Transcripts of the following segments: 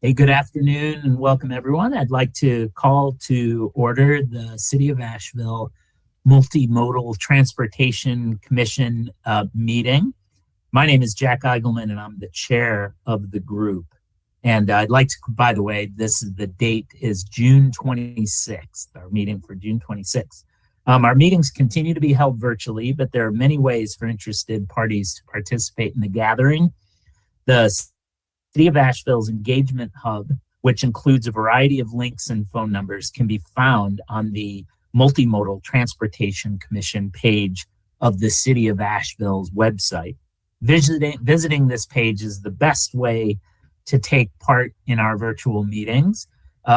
Hey, good afternoon and welcome everyone. I'd like to call to order the City of Asheville Multimodal Transportation Commission meeting. My name is Jack Eigelman and I'm the chair of the group. And I'd like to, by the way, the date is June 26th, our meeting for June 26th. Our meetings continue to be held virtually, but there are many ways for interested parties to participate in the gathering. The City of Asheville's engagement hub, which includes a variety of links and phone numbers, can be found on the Multimodal Transportation Commission page of the City of Asheville's website. Visiting this page is the best way to take part in our virtual meetings.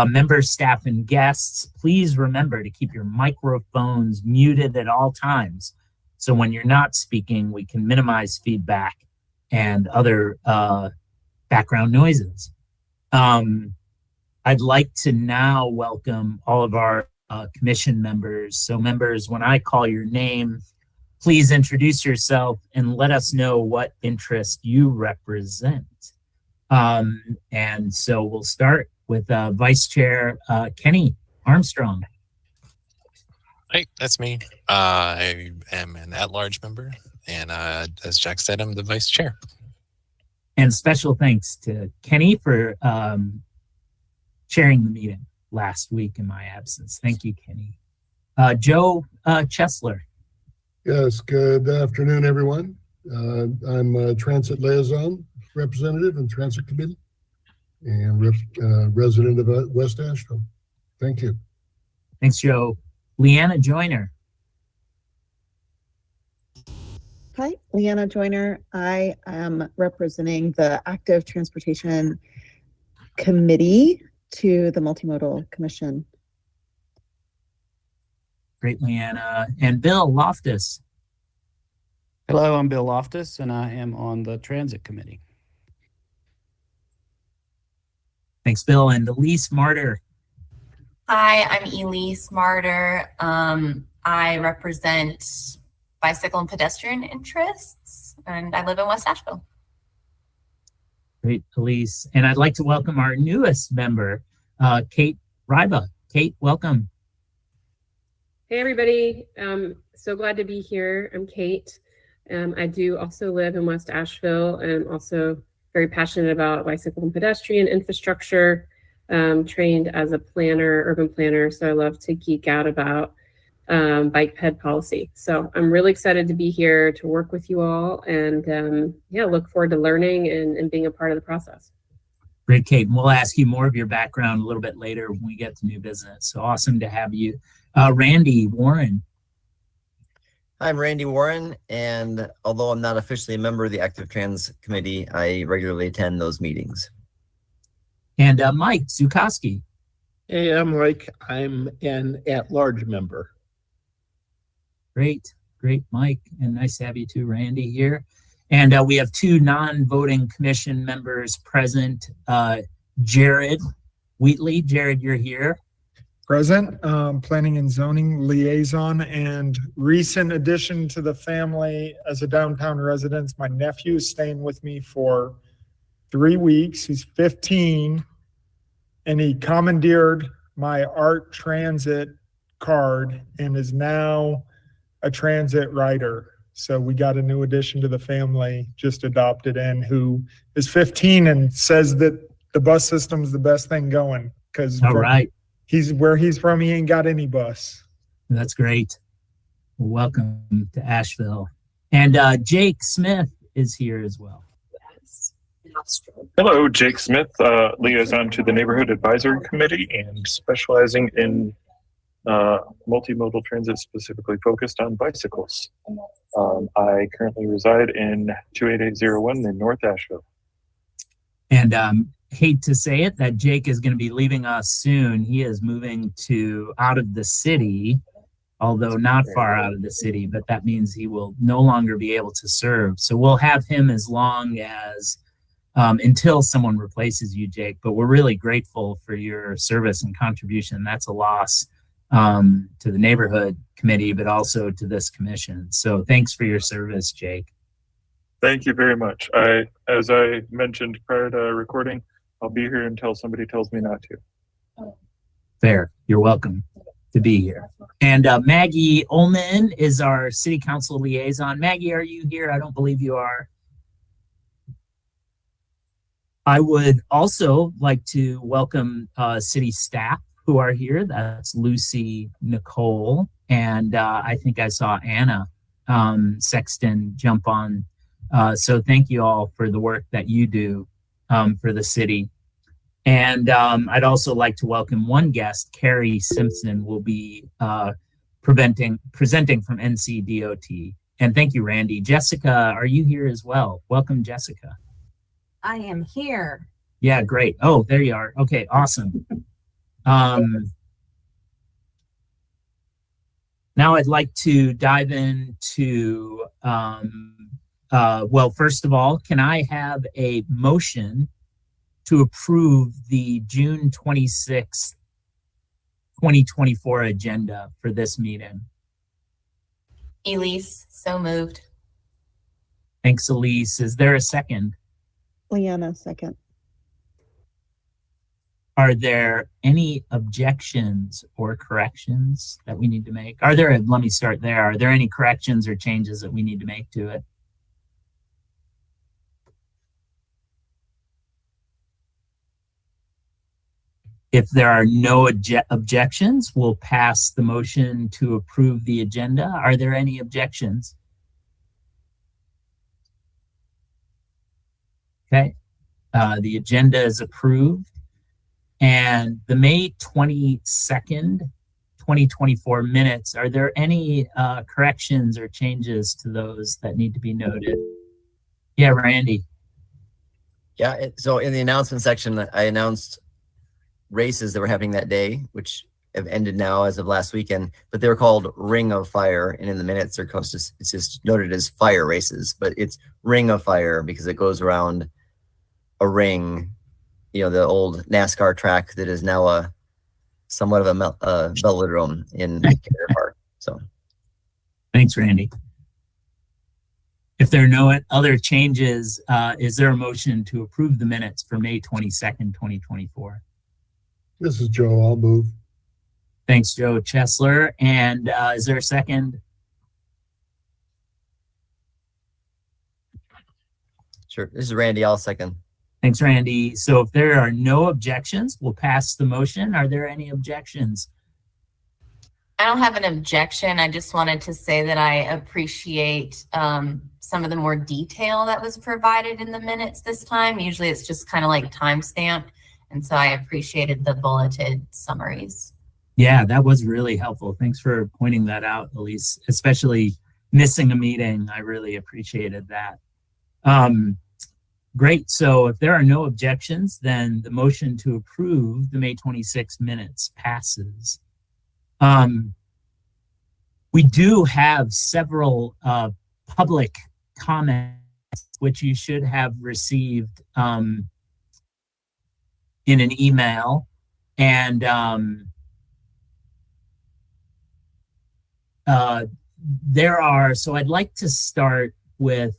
Members, staff, and guests, please remember to keep your microphones muted at all times. So when you're not speaking, we can minimize feedback and other background noises. I'd like to now welcome all of our commission members. So members, when I call your name, please introduce yourself and let us know what interest you represent. And so we'll start with Vice Chair Kenny Armstrong. Hi, that's me. I am an at-large member, and as Jack said, I'm the vice chair. And special thanks to Kenny for chairing the meeting last week in my absence. Thank you, Kenny. Joe Chesler. Yes, good afternoon, everyone. I'm a transit liaison representative and transit committee and resident of West Asheville. Thank you. Thanks, Joe. Leanna Joyner. Hi, Leanna Joyner. I am representing the Active Transportation Committee to the Multimodal Commission. Great, Leanna. And Bill Loftus. Hello, I'm Bill Loftus, and I am on the Transit Committee. Thanks, Bill. And Elise Martyr. Hi, I'm Elise Martyr. I represent bicycle and pedestrian interests, and I live in West Asheville. Great, Elise. And I'd like to welcome our newest member, Kate Ryba. Kate, welcome. Hey, everybody. So glad to be here. I'm Kate. I do also live in West Asheville, and I'm also very passionate about bicycle and pedestrian infrastructure, trained as a planner, urban planner, so I love to geek out about bike ped policy. So I'm really excited to be here to work with you all, and look forward to learning and being a part of the process. Great, Kate. And we'll ask you more of your background a little bit later when we get to new business. So awesome to have you. Randy Warren. I'm Randy Warren, and although I'm not officially a member of the Active Trans Committee, I regularly attend those meetings. And Mike Zukowski. Hey, I'm Mike. I'm an at-large member. Great, Mike. And nice to have you too, Randy, here. And we have two non-voting commission members present. Jared Wheatley. Jared, you're here. Present, planning and zoning liaison, and recent addition to the family as a downtown resident. My nephew is staying with me for 3 weeks. He's 15, and he commandeered my art transit card and is now a transit rider. So we got a new addition to the family, just adopted in, who is 15 and says that the bus system is the best thing going, because where he's from, he ain't got any bus. That's great. Welcome to Asheville. And Jake Smith is here as well. Hello, Jake Smith, liaison to the Neighborhood Advisory Committee and specializing in multimodal transit, specifically focused on bicycles. I currently reside in 28801 in North Asheville. And hate to say it, that Jake is going to be leaving us soon. He is moving out of the city, although not far out of the city, but that means he will no longer be able to serve. So we'll have him as long as until someone replaces you, Jake. But we're really grateful for your service and contribution. That's a loss to the neighborhood committee, but also to this commission. So thanks for your service, Jake. Thank you very much. As I mentioned prior to recording, I'll be here until somebody tells me not to. Fair. You're welcome to be here. And Maggie Ullman is our city council liaison. Maggie, are you here? I don't believe you are. I would also like to welcome city staff who are here. That's Lucy, Nicole, and I think I saw Anna Sexton jump on. So thank you all for the work that you do for the city. And I'd also like to welcome one guest, Carrie Simpson, will be presenting from NCDOT. And thank you, Randy. Jessica, are you here as well? Welcome, Jessica. I am here. Yeah, great. Oh, there you are. Okay, awesome. Now I'd like to dive into, well, first of all, can I have a motion to approve the June 26th, 2024 agenda for this meeting? Elise, so moved. Thanks, Elise. Is there a second? Leanna, second. Are there any objections or corrections that we need to make? Let me start there. Are there any corrections or changes that we need to make to it? If there are no objections, we'll pass the motion to approve the agenda. Are there any objections? Okay, the agenda is approved. And the May 22nd, 2024 minutes, are there any corrections or changes to those that need to be noted? Yeah, Randy. Yeah, so in the announcement section, I announced races that were happening that day, which have ended now as of last weekend, but they were called Ring of Fire. And in the minutes, it's just noted as fire races, but it's Ring of Fire because it goes around a ring, you know, the old NASCAR track that is now somewhat of a velodrome in Canada Park. So, thanks, Randy. If there are no other changes, is there a motion to approve the minutes for May 22nd, 2024? This is Joe. I'll move. Thanks, Joe Chesler. And is there a second? Sure. This is Randy. I'll second. Thanks, Randy. So if there are no objections, we'll pass the motion. Are there any objections? I don't have an objection. I just wanted to say that I appreciate some of the more detail that was provided in the minutes this time. Usually it's just kind of like timestamp. And so I appreciated the bulleted summaries. Yeah, that was really helpful. Thanks for pointing that out, Elise, especially missing a meeting. I really appreciated that. Great. So if there are no objections, then the motion to approve the May 26 minutes passes. We do have several public comments, which you should have received in an email. And so I'd like to start with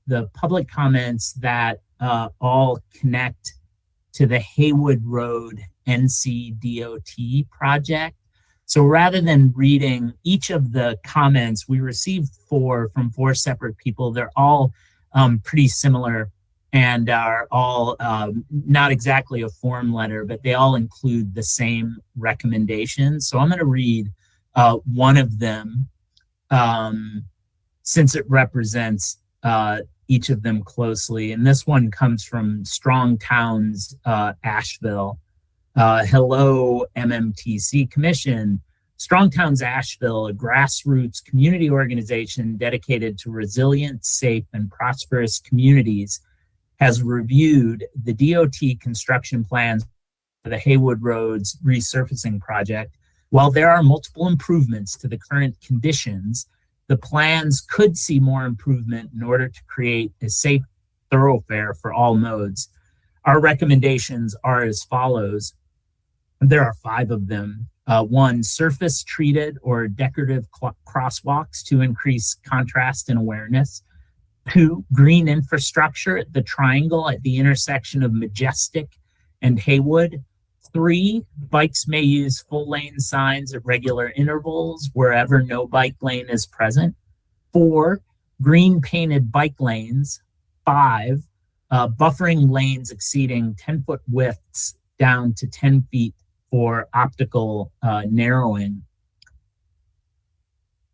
the public comments that all connect to the Haywood Road NCDOT project. So rather than reading each of the comments, we received from four separate people. They're all pretty similar and are all not exactly a form letter, but they all include the same recommendations. So I'm going to read one of them since it represents each of them closely. And this one comes from Strong Towns, Asheville. Hello, MMTC Commission. Strong Towns Asheville, a grassroots community organization dedicated to resilient, safe, and prosperous communities, has reviewed the DOT construction plans for the Haywood Roads resurfacing project. While there are multiple improvements to the current conditions, the plans could see more improvement in order to create a safe thoroughfare for all modes. Our recommendations are as follows. There are 5 of them. 1, surface treated or decorative crosswalks to increase contrast and awareness. 2, green infrastructure at the triangle at the intersection of Majestic and Haywood. 3, bikes may use full lane signs at regular intervals wherever no bike lane is present. 4, green painted bike lanes. 5, buffering lanes exceeding 10-foot widths down to 10 feet for optical narrowing.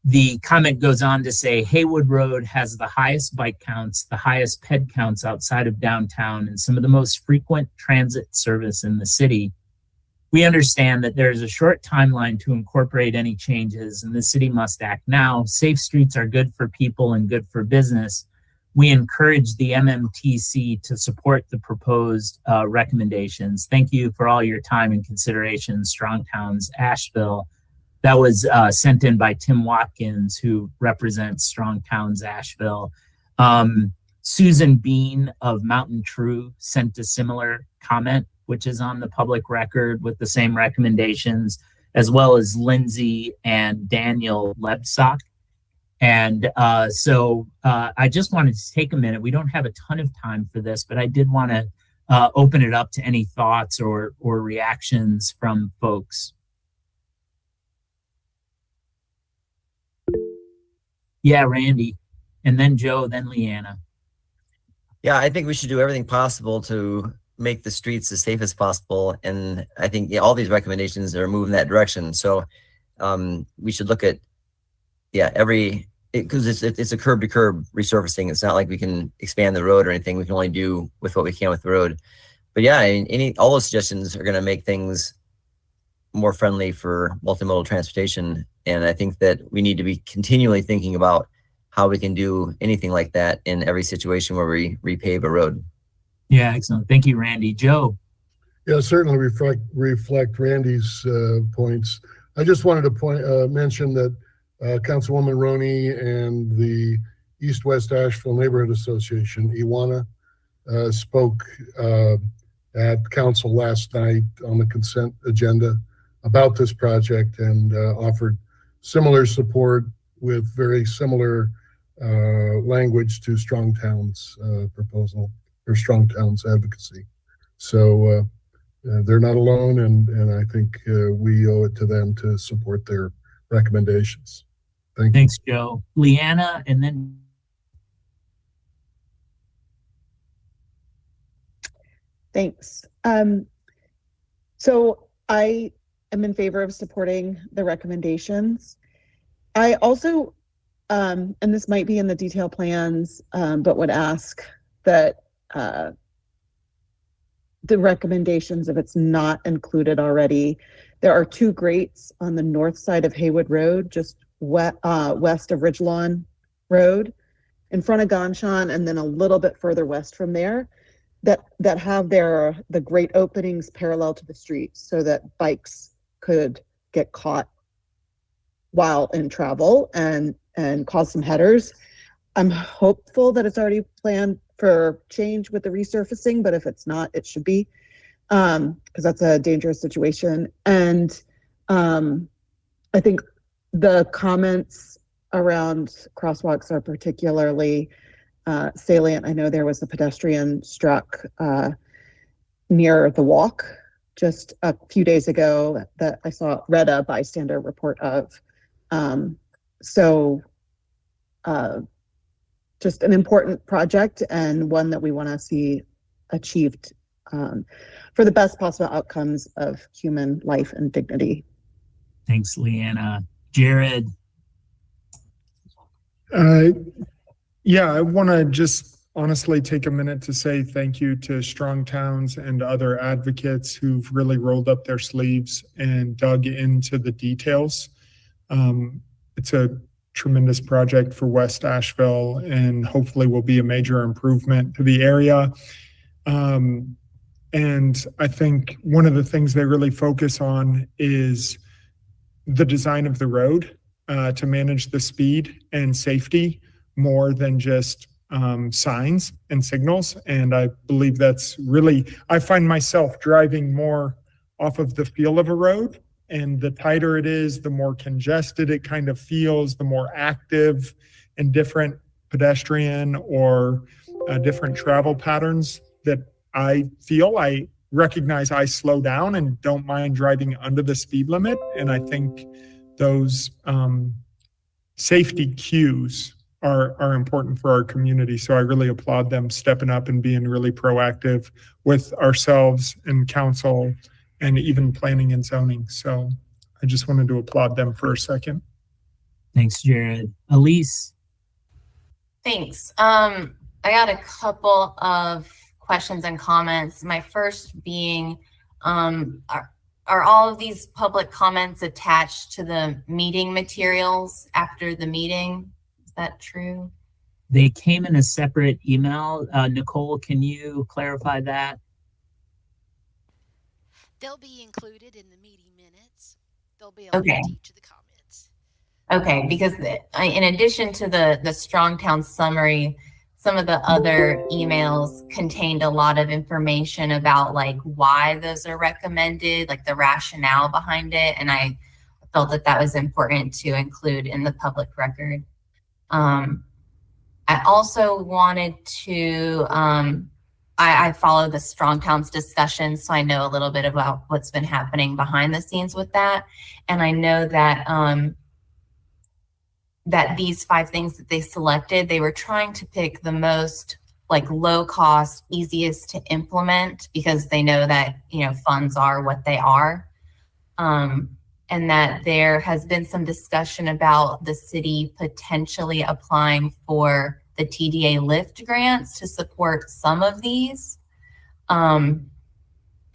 The comment goes on to say Haywood Road has the highest bike counts, the highest ped counts outside of downtown, and some of the most frequent transit service in the city. We understand that there is a short timeline to incorporate any changes, and the city must act now. Safe streets are good for people and good for business. We encourage the MMTC to support the proposed recommendations. Thank you for all your time and consideration, Strong Towns, Asheville. That was sent in by Tim Watkins, who represents Strong Towns, Asheville. Susan Bean of Mountain True sent a similar comment, which is on the public record with the same recommendations, as well as Lindsay and Daniel Lebsock. And so I just wanted to take a minute. We don't have a ton of time for this, but I did want to open it up to any thoughts or reactions from folks. Yeah, Randy, and then Joe, then Leanna. Yeah, I think we should do everything possible to make the streets as safe as possible. And I think all these recommendations are moving in that direction. So we should look at, because it's a curb to curb resurfacing. It's not like we can expand the road or anything. We can only do with what we can with the road. But yeah, all those suggestions are going to make things more friendly for multimodal transportation. And I think that we need to be continually thinking about how we can do anything like that in every situation where we repave a road. Yeah, excellent. Thank you, Randy. Joe? Yeah, certainly reflect Randy's points. I just wanted to mention that Councilwoman Roney and the East-West Asheville Neighborhood Association, Iwana, spoke at council last night on the consent agenda about this project and offered similar support with very similar language to Strong Towns proposal or Strong Towns advocacy. So they're not alone, and I think we owe it to them to support their recommendations. Thanks, Joe. Leanna, and then. Thanks. So I am in favor of supporting the recommendations. I also, and this might be in the detail plans, but would ask that the recommendations, if it's not included already, there are 2 grates on the north side of Haywood Road, just west of Ridgelawn Road, in front of Ganshan, and then a little bit further west from there, that have the grate openings parallel to the street, so that bikes could get caught while in travel and cause some headers. I'm hopeful that it's already planned for change with the resurfacing, but if it's not, it should be, because that's a dangerous situation. And I think the comments around crosswalks are particularly salient. I know there was a pedestrian struck near the walk just a few days ago that I read a bystander report of. Just an important project, and one that we want to see achieved for the best possible outcomes of human life and dignity. Thanks, Leanna. Jared? Yeah, I want to just honestly take a minute to say thank you to Strong Towns and other advocates who've really rolled up their sleeves and dug into the details. It's a tremendous project for West Asheville and hopefully will be a major improvement to the area. And I think one of the things they really focus on is the design of the road to manage the speed and safety more than just signs and signals. And I believe that's really, I find myself driving more off of the feel of a road, and the tighter it is, the more congested it kind of feels, the more active and different pedestrian or different travel patterns that I feel I recognize I slow down and don't mind driving under the speed limit. And I think those safety cues are important for our community. So I really applaud them stepping up and being really proactive with ourselves and council and even planning and zoning. So I just wanted to applaud them for a second. Thanks, Jared. Elise. Thanks. I got a couple of questions and comments. My first being, are all of these public comments attached to the meeting materials after the meeting? Is that true? They came in a separate email. Nicole, can you clarify that? They'll be included in the meeting minutes. They'll be Okay. on each of the comments. Okay, because in addition to the Strongtown summary, some of the other emails contained a lot of information about like why those are recommended, like the rationale behind it. And I felt that that was important to include in the public record. I also wanted to, I follow the Strongtown's discussion, so I know a little bit about what's been happening behind the scenes with that. And I know that that these 5 things that they selected, they were trying to pick the most like low cost, easiest to implement because they know that, you know, funds are what they are. And that there has been some discussion about the city potentially applying for the TDA LIFT grants to support some of these. And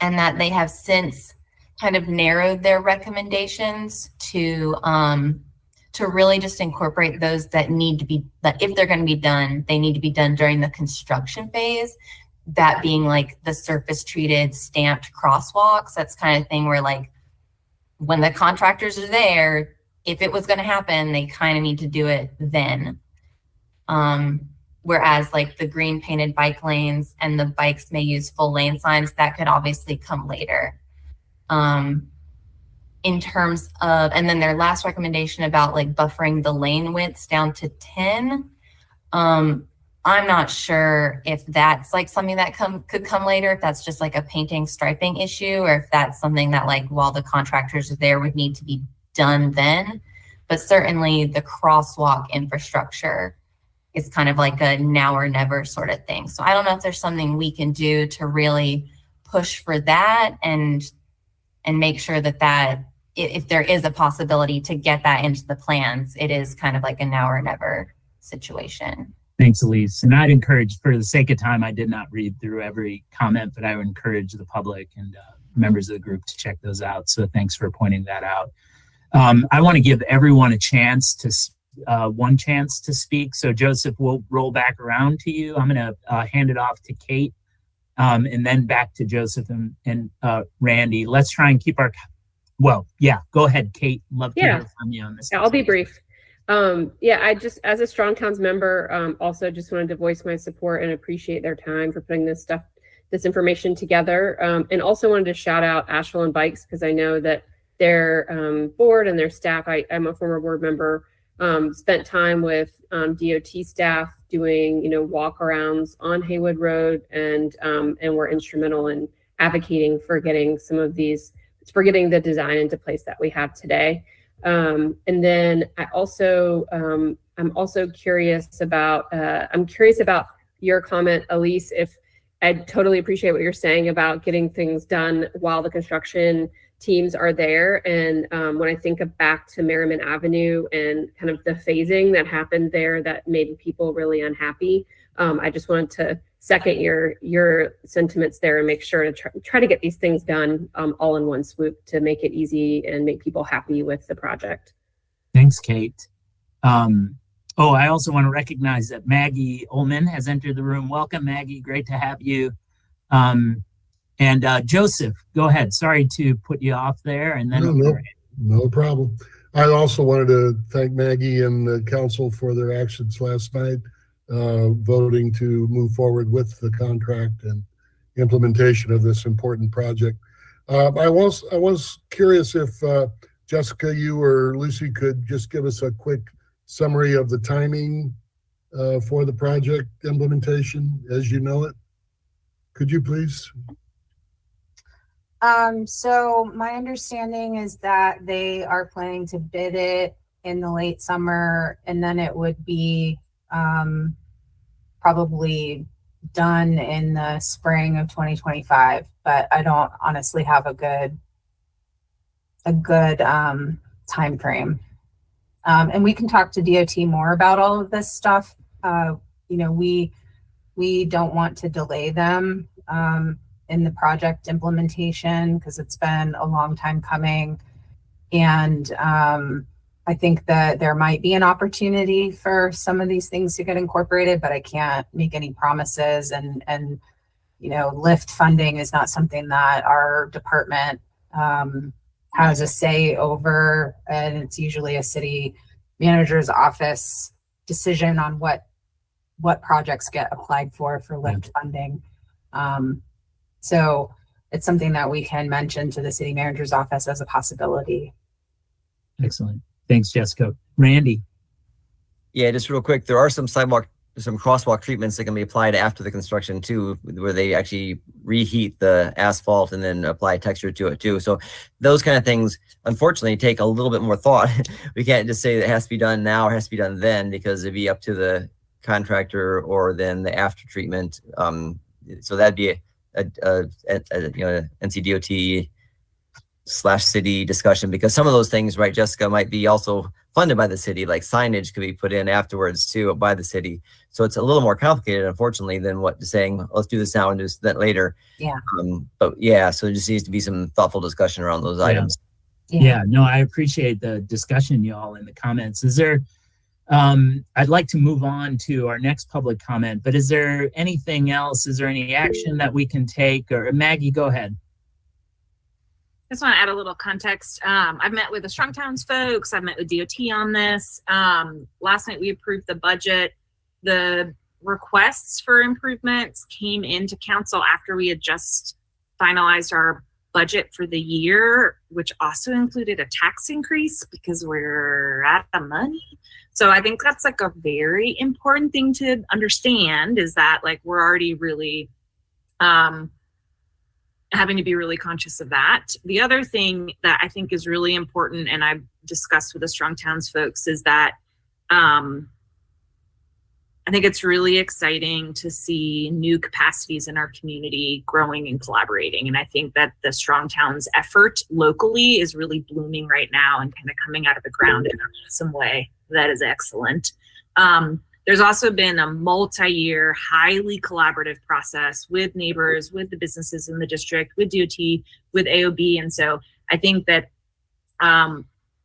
that they have since kind of narrowed their recommendations to really just incorporate those that need to be, that if they're going to be done, they need to be done during the construction phase. That being like the surface treated stamped crosswalks. That's kind of thing where like when the contractors are there, if it was going to happen, they kind of need to do it then. Whereas like the green painted bike lanes and the bikes may use full lane signs, that could obviously come later. In terms of, and then their last recommendation about like buffering the lane widths down to 10. I'm not sure if that's like something that could come later, if that's just like a painting striping issue, or if that's something that like while the contractors are there would need to be done then. But certainly the crosswalk infrastructure is kind of like a now or never sort of thing. So I don't know if there's something we can do to really push for that and make sure that if there is a possibility to get that into the plans, it is kind of like a now or never situation. Thanks, Elise. And I'd encourage, for the sake of time, I did not read through every comment, but I would encourage the public and members of the group to check those out. So thanks for pointing that out. I want to give everyone a chance to, one chance to speak. So Joseph, we'll roll back around to you. I'm going to hand it off to Kate and then back to Joseph and Randy. Let's try and keep our, well, yeah, go ahead, Kate. Love to hear from you on this. Yeah, I'll be brief. Yeah, I just, as a Strongtowns member, also just wanted to voice my support and appreciate their time for putting this information together. And also wanted to shout out Asheville and Bikes because I know that their board and their staff, I'm a former board member, spent time with DOT staff doing, walk-arounds on Haywood Road and were instrumental in advocating for getting some of these, for getting the design into place that we have today. And then I'm also curious about, your comment, Elise, if I totally appreciate what you're saying about getting things done while the construction teams are there. And when I think back to Merriman Avenue and kind of the phasing that happened there that made people really unhappy, I just wanted to second your sentiments there and make sure to try to get these things done all in one swoop to make it easy and make people happy with the project. Thanks, Kate. I also want to recognize that Maggie Ullman has entered the room. Welcome, Maggie. Great to have you. And Joseph, go ahead. Sorry to put you off there. And then no problem. I also wanted to thank Maggie and the council for their actions last night, voting to move forward with the contract and implementation of this important project. I was curious if Jessica, you or Lucy could just give us a quick summary of the timing for the project implementation as you know it? Could you please? So my understanding is that they are planning to bid it in the late summer, and then it would be probably done in the spring of 2025. But I don't honestly have a good time frame. And we can talk to DOT more about all of this stuff. We don't want to delay them in the project implementation because it's been a long time coming. And I think that there might be an opportunity for some of these things to get incorporated, but I can't make any promises. And LIFT funding is not something that our department has a say over, and it's usually a city manager's office decision on what projects get applied for LIFT funding. So it's something that we can mention to the city manager's office as a possibility. Excellent. Thanks, Jessica. Randy. Yeah, just real quick, there are some crosswalk treatments that can be applied after the construction too, where they actually reheat the asphalt and then apply texture to it too. So those kind of things, unfortunately, take a little bit more thought. We can't just say that it has to be done now or has to be done then, because it'd be up to the contractor or then the after treatment. So that'd be a NCDOT / city discussion, because some of those things, right, Jessica, might be also funded by the city, like signage could be put in afterwards too by the city. So it's a little more complicated, unfortunately, than what saying, let's do this now and do that later. Yeah. But yeah, so there just needs to be some thoughtful discussion around those items. Yeah, no, I appreciate the discussion, y'all, in the comments. Is there, I'd like to move on to our next public comment, but is there anything else? Is there any action that we can take? Or Maggie, go ahead. I just want to add a little context. I've met with the Strong Towns folks. I've met with DOT on this. Last night we approved the budget. The requests for improvements came into council after we had just finalized our budget for the year, which also included a tax increase because we're out of money. So I think that's like a very important thing to understand, is that like we're already really having to be really conscious of that. The other thing that I think is really important, and I've discussed with the Strong Towns folks, is that I think it's really exciting to see new capacities in our community growing and collaborating. And I think that the Strong Towns effort locally is really blooming right now and kind of coming out of the ground in some way that is excellent. There's also been a multi-year, highly collaborative process with neighbors, with the businesses in the district, with DOT, with AOB. And so I think that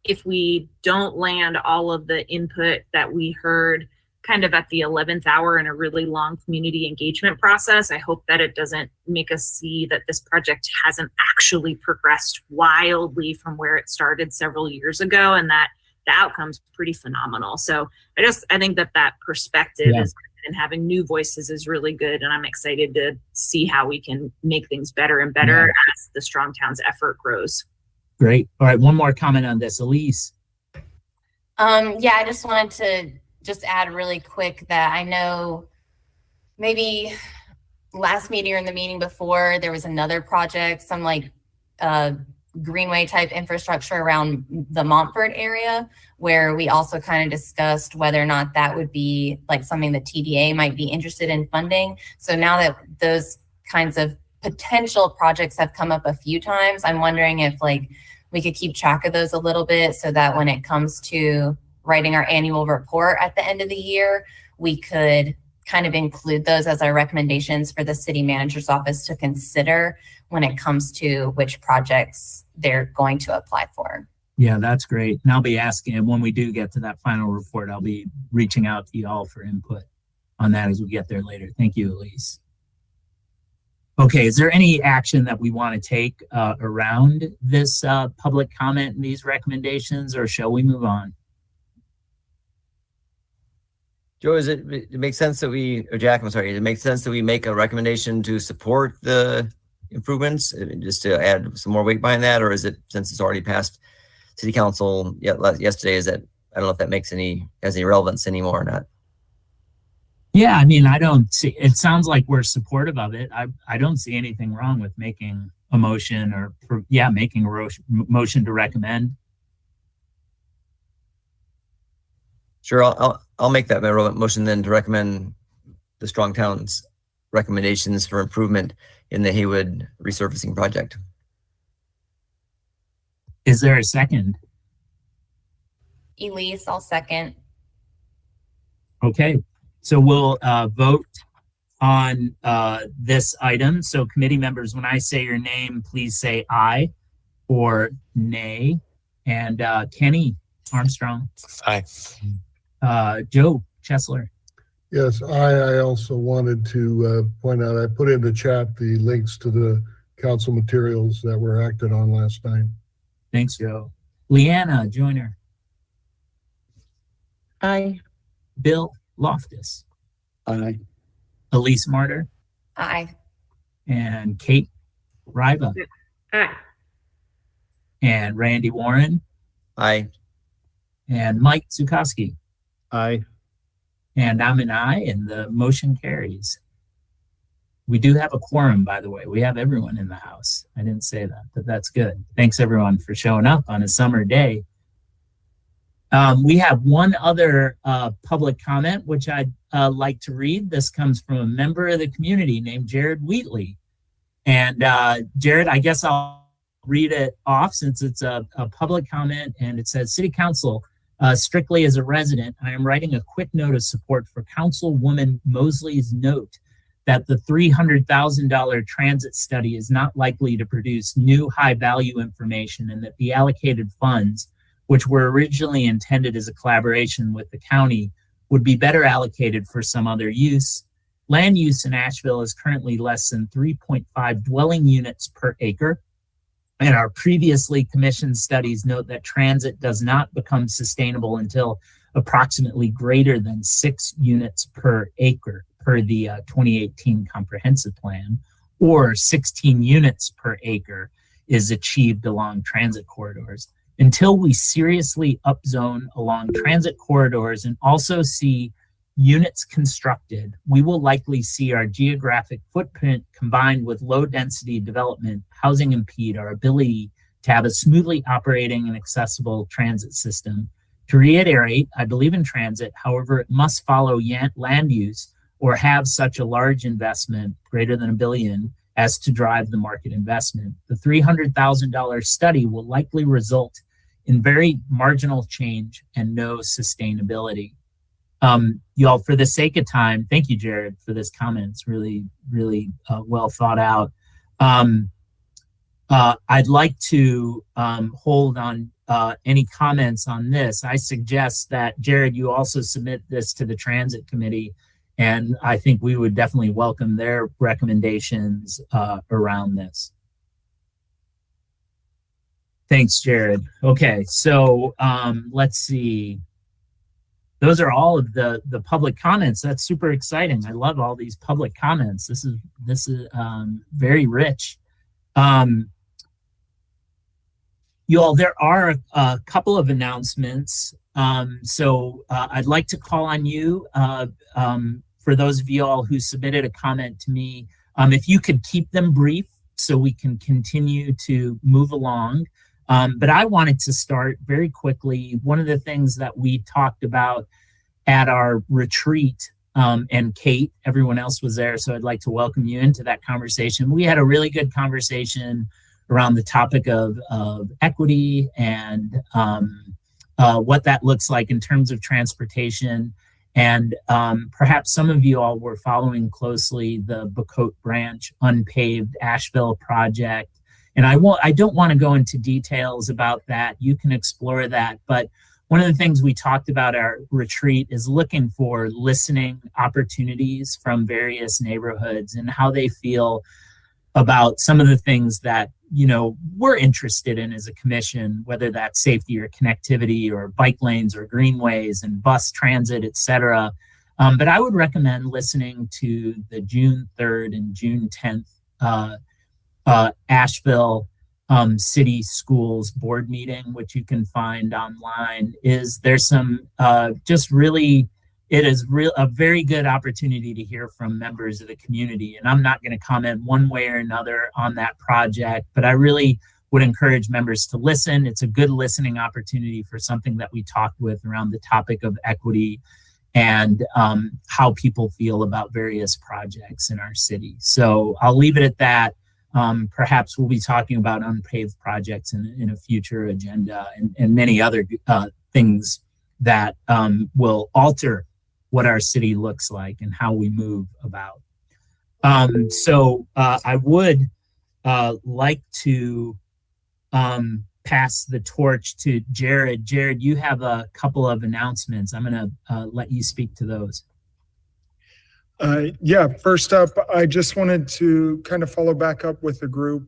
if we don't land all of the input that we heard kind of at the 11th hour in a really long community engagement process, I hope that it doesn't make us see that this project hasn't actually progressed wildly from where it started several years ago, and that the outcome's pretty phenomenal. So I think that perspective is, and having new voices is really good. And I'm excited to see how we can make things better and better as the Strong Towns effort grows. Great. All right. One more comment on this. Elise. Yeah, I just wanted to just add really quick that I know maybe last meeting or in the meeting before, there was another project, some like greenway type infrastructure around the Montfort area, where we also kind of discussed whether or not that would be like something the TDA might be interested in funding. So now that those kinds of potential projects have come up a few times, I'm wondering if like we could keep track of those a little bit so that when it comes to writing our annual report at the end of the year, we could kind of include those as our recommendations for the city manager's office to consider when it comes to which projects they're going to apply for. Yeah, that's great. And I'll be asking, when we do get to that final report, I'll be reaching out to you all for input on that as we get there later. Thank you, Elise. Okay, is there any action that we want to take around this public comment and these recommendations, or shall we move on? Joe, it makes sense that Jack, I'm sorry, it makes sense that we make a recommendation to support the improvements, just to add some more weight behind that, or is it, since it's already passed city council yesterday, is that, I don't know if that has any relevance anymore or not. Yeah, I mean, I don't see, it sounds like we're supportive of it. I don't see anything wrong with making a motion or, making a motion to recommend. Sure, I'll make that motion then to recommend the Strong Towns recommendations for improvement in the Haywood resurfacing project. Is there a second? Elise, I'll second. Okay, so we'll vote on this item. So committee members, when I say your name, please say aye or nay. And Kenny Armstrong. Aye. Joe Chesler. Yes, I also wanted to point out, I put in the chat the links to the council materials that were acted on last night. Thanks, Joe. Leanna Joyner. Aye. Bill Loftus. Aye. Elise Martyr. Aye. And Kate Riva. Aye. And Randy Warren. Aye. And Mike Zukowski. Aye. And I'm an aye, and the motion carries. We do have a quorum, by the way. We have everyone in the house. I didn't say that, but that's good. Thanks, everyone, for showing up on a summer day. We have one other public comment, which I'd like to read. This comes from a member of the community named Jared Wheatley. And Jared, I guess I'll read it off since it's a public comment, and it says, City Council, strictly as a resident, I am writing a quick note of support for Councilwoman Mosley's note that the $300,000 transit study is not likely to produce new high-value information, and that the allocated funds, which were originally intended as a collaboration with the county, would be better allocated for some other use. Land use in Asheville is currently less than 3.5 dwelling units per acre. And our previously commissioned studies note that transit does not become sustainable until approximately greater than 6 units per acre per the 2018 comprehensive plan, or 16 units per acre is achieved along transit corridors. Until we seriously upzone along transit corridors and also see units constructed, we will likely see our geographic footprint combined with low density development housing impede our ability to have a smoothly operating and accessible transit system. To reiterate, I believe in transit, however, it must follow land use or have such a large investment, greater than $1 billion, as to drive the market investment. The $300,000 study will likely result in very marginal change and no sustainability. Y'all, for the sake of time, thank you, Jared, for this comment. It's really, really well thought out. I'd like to hold on any comments on this. I suggest that, Jared, you also submit this to the Transit Committee, and I think we would definitely welcome their recommendations around this. Thanks, Jared. Okay, so let's see. Those are all of the public comments. That's super exciting. I love all these public comments. This is very rich. You all, there are a couple of announcements. So I'd like to call on you, for those of you all who submitted a comment to me, if you could keep them brief so we can continue to move along. But I wanted to start very quickly. One of the things that we talked about at our retreat, and Kate, everyone else was there, so I'd like to welcome you into that conversation. We had a really good conversation around the topic of equity and what that looks like in terms of transportation. And perhaps some of you all were following closely the Bacote Branch unpaved Asheville project. And I don't want to go into details about that. You can explore that. But one of the things we talked about at our retreat is looking for listening opportunities from various neighborhoods and how they feel about some of the things that, you know, we're interested in as a commission, whether that's safety or connectivity or bike lanes or greenways and bus transit, et cetera. But I would recommend listening to the June 3rd and June 10th Asheville City Schools board meeting, which you can find online. There's some just really it is a very good opportunity to hear from members of the community. And I'm not going to comment one way or another on that project, but I really would encourage members to listen. It's a good listening opportunity for something that we talked with around the topic of equity and how people feel about various projects in our city. So I'll leave it at that. Perhaps we'll be talking about unpaved projects in a future agenda and many other things that will alter what our city looks like and how we move about. So I would like to pass the torch to Jared. Jared, you have a couple of announcements. I'm going to let you speak to those. Yeah, first up, I just wanted to kind of follow back up with the group.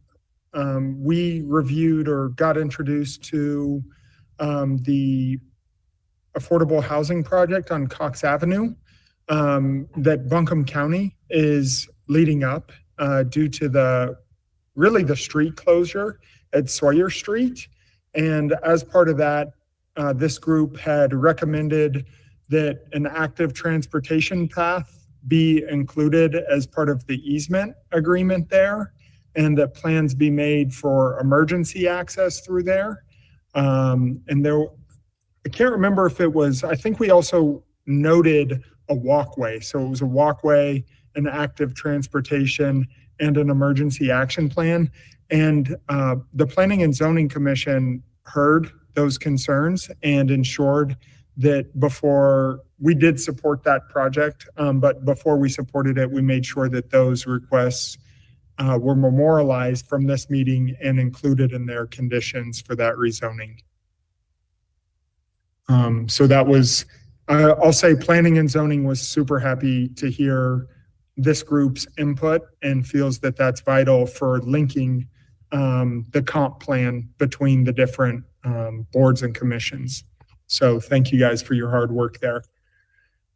We reviewed or got introduced to the affordable housing project on Cox Avenue that Buncombe County is leading up due to the street closure at Sawyer Street. And as part of that, this group had recommended that an active transportation path be included as part of the easement agreement there, and that plans be made for emergency access through there. And there, I can't remember if it was, I think we also noted a walkway. So it was a walkway, an active transportation, and an emergency action plan. And the Planning and Zoning Commission heard those concerns and ensured that before we did support that project, but before we supported it, we made sure that those requests were memorialized from this meeting and included in their conditions for that rezoning. So that was, I'll say Planning and Zoning was super happy to hear this group's input and feels that that's vital for linking the comp plan between the different boards and commissions. So thank you guys for your hard work there.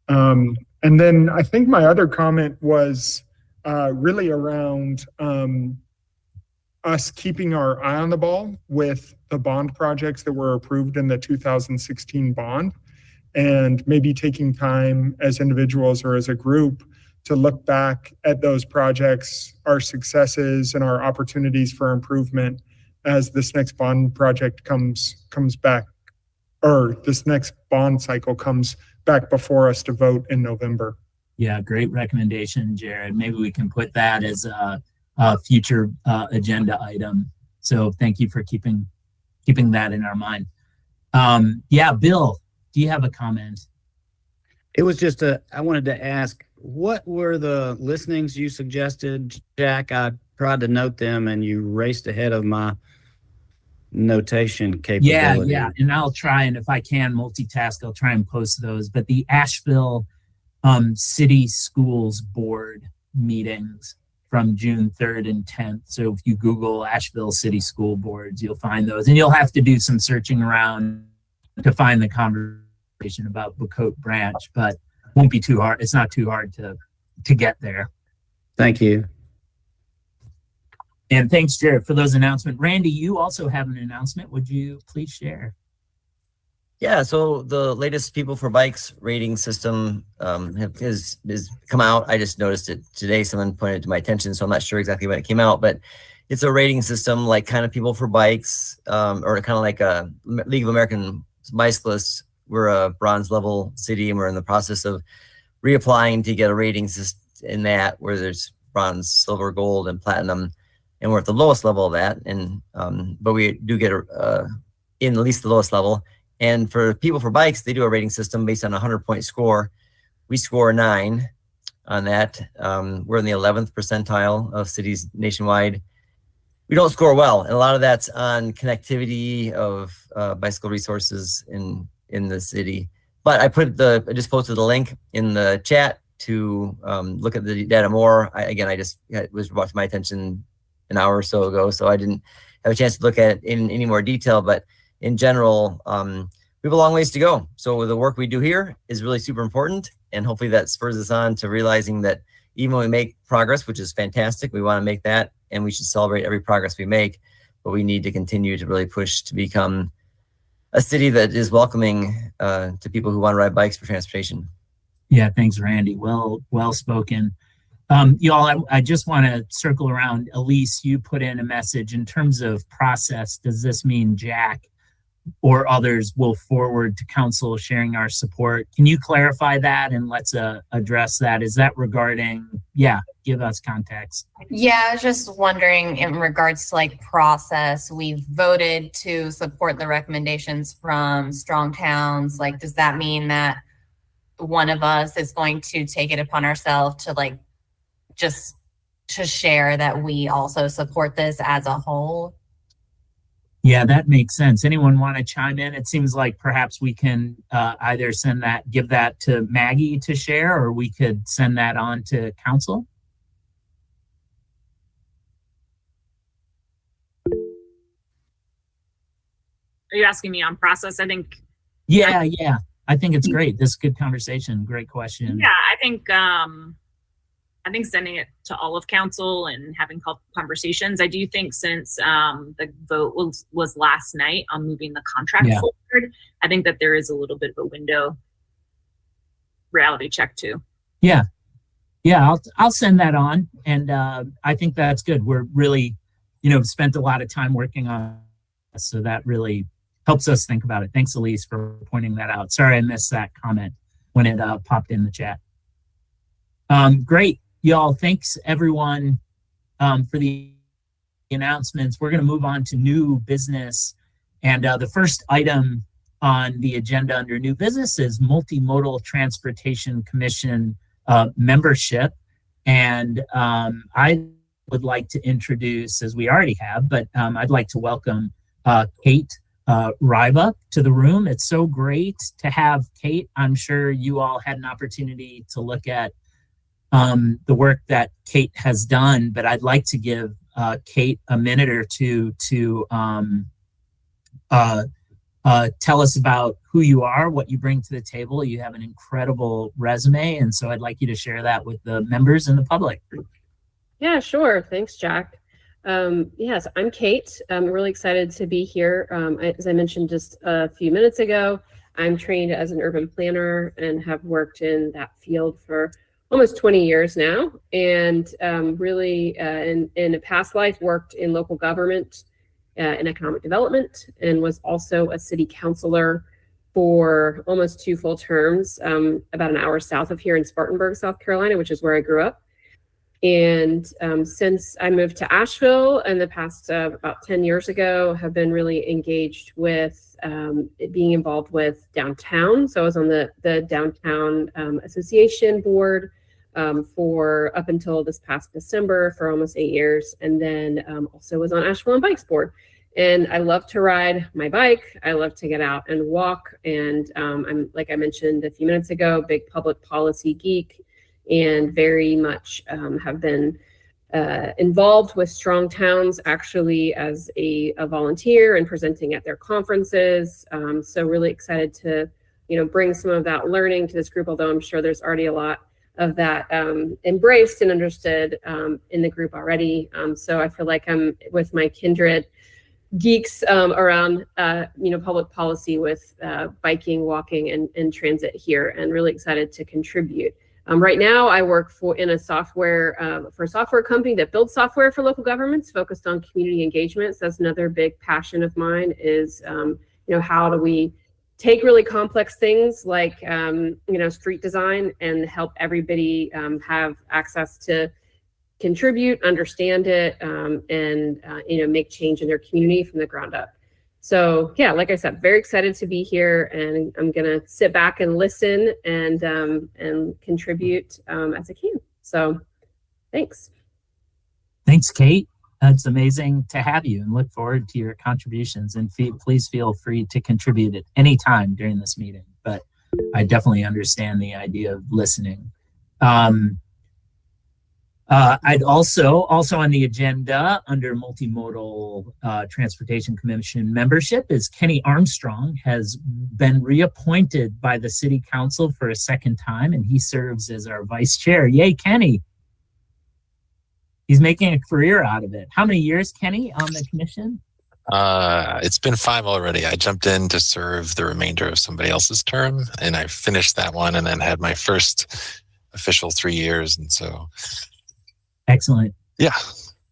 And then I think my other comment was really around us keeping our eye on the ball with the bond projects that were approved in the 2016 bond, and maybe taking time as individuals or as a group to look back at those projects, our successes and our opportunities for improvement as this next bond project comes back, or this next bond cycle comes back before us to vote in November. Yeah, great recommendation, Jared. Maybe we can put that as a future agenda item. So thank you for keeping that in our mind. Yeah, Bill, do you have a comment? It was just I wanted to ask, what were the listenings you suggested, Jack? I tried to note them and you raced ahead of my notation capability. Yeah, and I'll try, and if I can multitask, I'll try and post those. But the Asheville City Schools Board meetings from June 3rd and 10th. So if you Google Asheville City School Boards, you'll find those. And you'll have to do some searching around to find the conversation about Bucote Branch, but won't be too hard. It's not too hard to get there. Thank you. And thanks, Jared, for those announcements. Randy, you also have an announcement. Would you please share? Yeah, so the latest People for Bikes rating system has come out. I just noticed it today. Someone pointed it to my attention, so I'm not sure exactly when it came out, but it's a rating system like kind of People for Bikes, or kind of like a League of American Bicyclists. We're a bronze level city, and we're in the process of reapplying to get a rating system in that, where there's bronze, silver, gold, and platinum, and we're at the lowest level of that. And but we do get in at least the lowest level. And for People for Bikes, they do a rating system based on a 100-point score. We score 9 on that. We're in the 11th percentile of cities nationwide. We don't score well, and a lot of that's on connectivity of bicycle resources in the city. But I just posted the link in the chat to look at the data more. It was brought to my attention an hour or so ago, so I didn't have a chance to look at it in any more detail. But in general, we have a long ways to go. So the work we do here is really super important, and hopefully that spurs us on to realizing that even when we make progress, which is fantastic, we want to make that, and we should celebrate every progress we make, but we need to continue to really push to become a city that is welcoming to people who want to ride bikes for transportation. Yeah, thanks, Randy. Well spoken. Y'all, I just want to circle around. Elise, you put in a message in terms of process. Does this mean Jack or others will forward to council sharing our support? Can you clarify that and let's address that? Is that regarding, give us context. Yeah, I was just wondering in regards to like process, we've voted to support the recommendations from Strong Towns. Like, does that mean that one of us is going to take it upon ourselves to like just to share that we also support this as a whole? Yeah, that makes sense. Anyone want to chime in? It seems like perhaps we can either give that to Maggie to share, or we could send that on to council. Are you asking me on process? I think. Yeah. I think it's great. This is a good conversation. Great question. Yeah, I think sending it to all of council and having conversations. I do think since the vote was last night on moving the contract forward, I think that there is a little bit of a window reality check too. Yeah, I'll send that on, and I think that's good. We're really, spent a lot of time working on this, so that really helps us think about it. Thanks, Elise, for pointing that out. Sorry I missed that comment when it popped in the chat. Great. Y'all, thanks everyone for the announcements. We're going to move on to new business. And the first item on the agenda under new business is Multimodal Transportation Commission membership. And I would like to introduce, as we already have, but I'd like to welcome Kate Ryba to the room. It's so great to have Kate. I'm sure you all had an opportunity to look at the work that Kate has done, but I'd like to give Kate a minute or two to tell us about who you are, what you bring to the table. You have an incredible resume, and so I'd like you to share that with the members and the public. Yeah, sure. Thanks, Jack. Yes, I'm Kate. I'm really excited to be here. As I mentioned just a few minutes ago, I'm trained as an urban planner and have worked in that field for almost 20 years now, and really in a past life worked in local government in economic development, and was also a city councilor for almost 2 full terms, about an hour south of here in Spartanburg, South Carolina, which is where I grew up. And since I moved to Asheville in the past about 10 years ago, have been really engaged with being involved with downtown. So I was on the Downtown Association board for up until this past December for almost 8 years. And then also was on Asheville and Bikes board. And I love to ride my bike. I love to get out and walk. And I'm, like I mentioned a few minutes ago, big public policy geek, and very much have been involved with Strong Towns actually as a volunteer and presenting at their conferences. So really excited to, bring some of that learning to this group, although I'm sure there's already a lot of that embraced and understood in the group already. So I feel like I'm with my kindred geeks around, public policy with biking, walking, and transit here, and really excited to contribute. Right now, I work for a software company that builds software for local governments focused on community engagement. So that's another big passion of mine is, how do we take really complex things like, street design and help everybody have access to contribute, understand it, and make change in their community from the ground up. So yeah, like I said, very excited to be here, and I'm gonna sit back and listen and contribute as I can. So thanks. Thanks, Kate. That's amazing to have you, and look forward to your contributions. And please feel free to contribute at any time during this meeting. But I definitely understand the idea of listening. I'd also on the agenda under Multimodal Transportation Commission membership is Kenny Armstrong, has been reappointed by the City Council for a second time, and he serves as our vice chair. Yay, Kenny. He's making a career out of it. How many years, Kenny, on the commission? It's been 5 already. I jumped in to serve the remainder of somebody else's term, and I finished that one, and then had my first official 3 years, and so. Excellent. Yeah.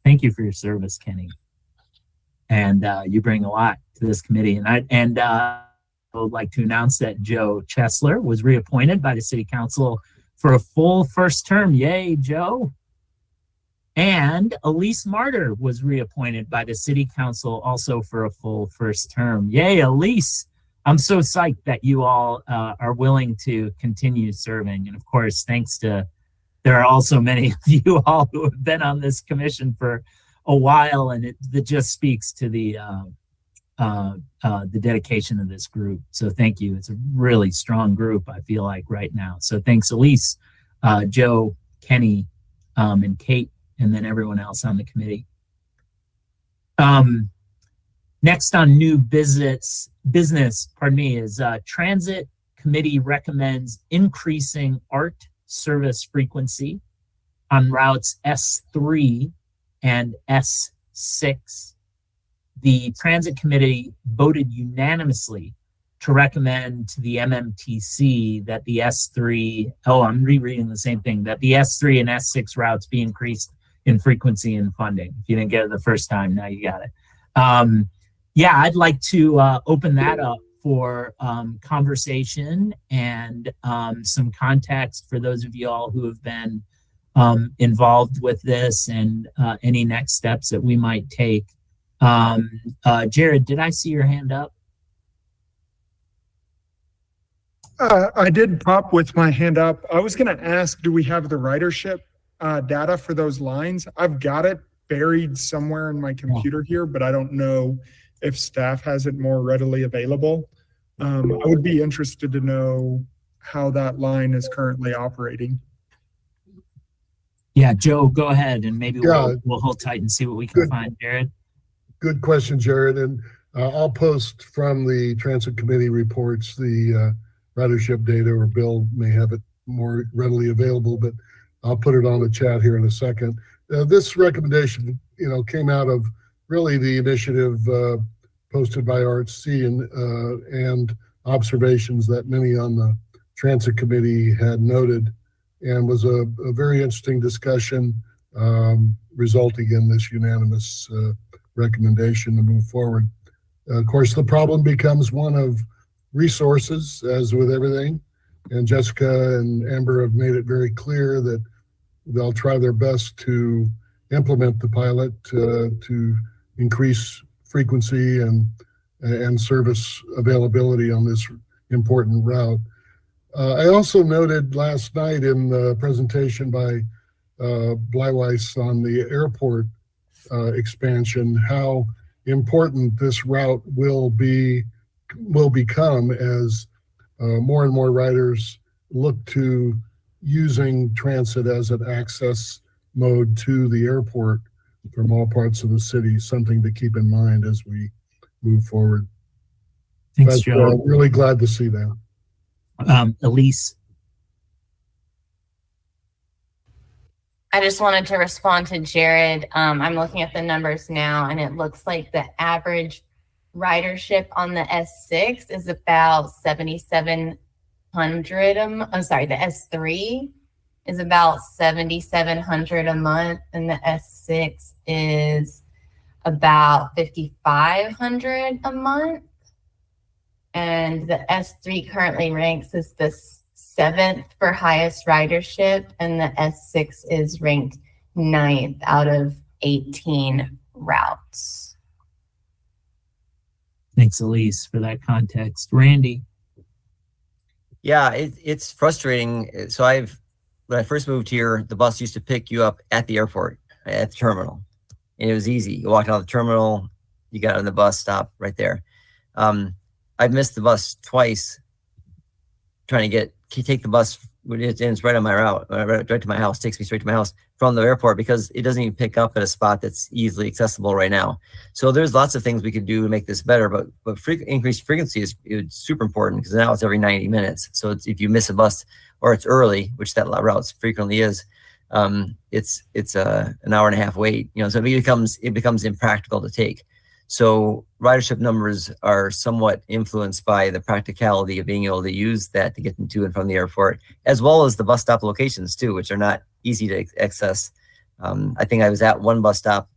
Thank you for your service, Kenny. And you bring a lot to this committee. And I would like to announce that Joe Chesler was reappointed by the City Council for a full first term. Yay, Joe. And Elise Martyr was reappointed by the City Council also for a full first term. Yay, Elise. I'm so psyched that you all are willing to continue serving. And of course, thanks to, there are also many of you all who have been on this commission for a while, and it just speaks to the dedication of this group. So thank you. It's a really strong group, I feel like, right now. So thanks, Elise, Joe, Kenny, and Kate, and then everyone else on the committee. Next on new business, is Transit Committee recommends increasing ART service frequency on routes S3 and S6. The Transit Committee voted unanimously to recommend to the MMTC that the S3, I'm rereading the same thing, that the S3 and S6 routes be increased in frequency and funding. If you didn't get it the first time, now you got it. Yeah, I'd like to open that up for conversation and some context for those of you all who have been involved with this, and any next steps that we might take. Jared, did I see your hand up? I did pop with my hand up. I was going to ask, do we have the ridership data for those lines? I've got it buried somewhere in my computer here, but I don't know if staff has it more readily available. I would be interested to know how that line is currently operating. Yeah, Joe, go ahead, and maybe we'll hold tight and see what we can find, Jared. Good question, Jared. And I'll post from the Transit Committee reports the ridership data, or Bill may have it more readily available, but I'll put it on the chat here in a second. This recommendation, came out of really the initiative posted by ARTC and observations that many on the Transit Committee had noted, and was a very interesting discussion, resulting in this unanimous recommendation to move forward. Of course, the problem becomes one of resources, as with everything, and Jessica and Amber have made it very clear that they'll try their best to implement the pilot to increase frequency and service availability on this important route. I also noted last night in the presentation by Bleiweiss on the airport expansion how important this route will become as more and more riders look to using transit as an access mode to the airport from all parts of the city. Something to keep in mind as we move forward. Thanks, Joe. Really glad to see that. Elise. I just wanted to respond to Jared. I'm looking at the numbers now, and it looks like the average ridership on the S6 is about 7,700. I'm sorry, the S3 is about 7,700 a month, and the S6 is about 5,500 a month. And the S3 currently ranks as the 7th for highest ridership, and the S6 is ranked 9th out of 18 routes. Thanks, Elise, for that context. Randy. Yeah, it's frustrating. So when I first moved here, the bus used to pick you up at the airport, at the terminal. And it was easy. You walked out of the terminal, you got on the bus stop right there. I've missed the bus twice trying to take the bus. It's right on my route, right to my house, takes me straight to my house from the airport, because it doesn't even pick up at a spot that's easily accessible right now. So there's lots of things we could do to make this better, but increased frequency is super important, because now it's every 90 minutes. So if you miss a bus or it's early, which that route frequently is, it's an hour and a half wait. So it becomes impractical to take. So ridership numbers are somewhat influenced by the practicality of being able to use that to get to and from the airport, as well as the bus stop locations too, which are not easy to access. I think I was at one bus stop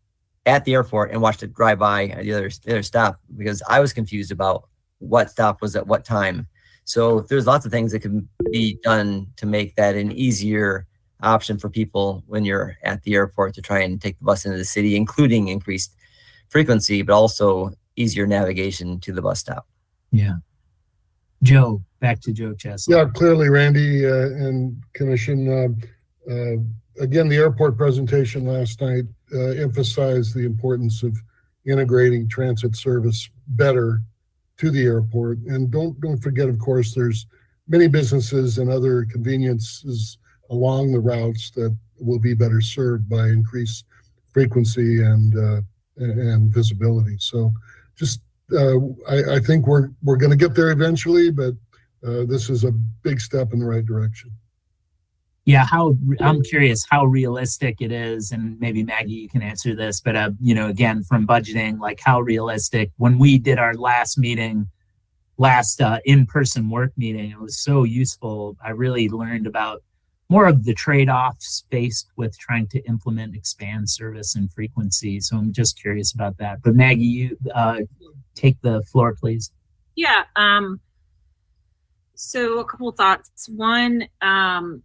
at the airport and watched it drive by at the other stop because I was confused about what stop was at what time. So there's lots of things that can be done to make that an easier option for people when you're at the airport to try and take the bus into the city, including increased frequency, but also easier navigation to the bus stop. Yeah. Joe, back to Joe Chesley. Yeah, clearly, Randy and Commission. Again, the airport presentation last night emphasized the importance of integrating transit service better to the airport. And don't forget, of course, there's many businesses and other conveniences along the routes that will be better served by increased frequency and visibility. So just I think we're going to get there eventually, but this is a big step in the right direction. Yeah, I'm curious how realistic it is, and maybe Maggie, you can answer this, but again, from budgeting, like how realistic, when we did our last meeting, in-person work meeting, it was so useful. I really learned about more of the trade-offs faced with trying to expand service and frequency. So I'm just curious about that. But Maggie, you take the floor, please. Yeah. So a couple of thoughts. One, I'm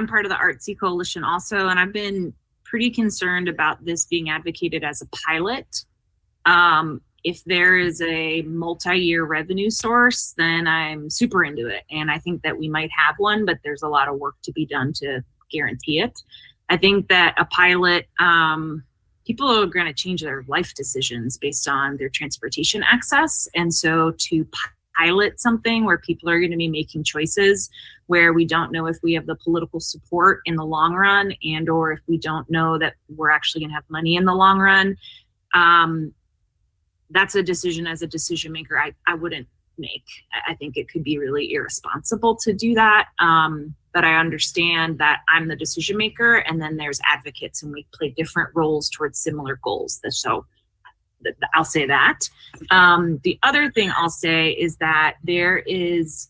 part of the Artsy Coalition also, and I've been pretty concerned about this being advocated as a pilot. If there is a multi-year revenue source, then I'm super into it. And I think that we might have one, but there's a lot of work to be done to guarantee it. I think that a pilot, people are going to change their life decisions based on their transportation access. And so to pilot something where people are going to be making choices where we don't know if we have the political support in the long run, and or if we don't know that we're actually going to have money in the long run, that's a decision as a decision maker I wouldn't make. I think it could be really irresponsible to do that. But I understand that I'm the decision maker, and then there's advocates, and we play different roles towards similar goals. So I'll say that. The other thing I'll say is that the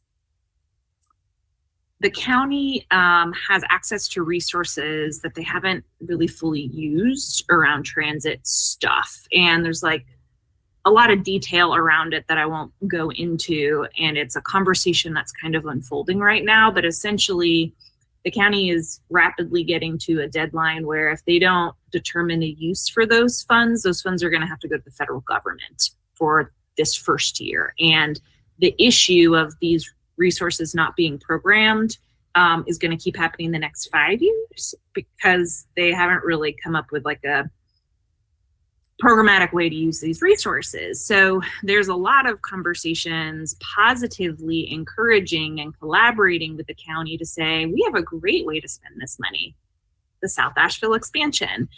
county has access to resources that they haven't really fully used around transit stuff. And there's like a lot of detail around it that I won't go into. And it's a conversation that's kind of unfolding right now. But essentially, the county is rapidly getting to a deadline where if they don't determine a use for those funds are going to have to go to the federal government for this first year. And the issue of these resources not being programmed is going to keep happening the next 5 years because they haven't really come up with like a programmatic way to use these resources. So there's a lot of conversations positively encouraging and collaborating with the county to say, we have a great way to spend this money, the South Asheville expansion.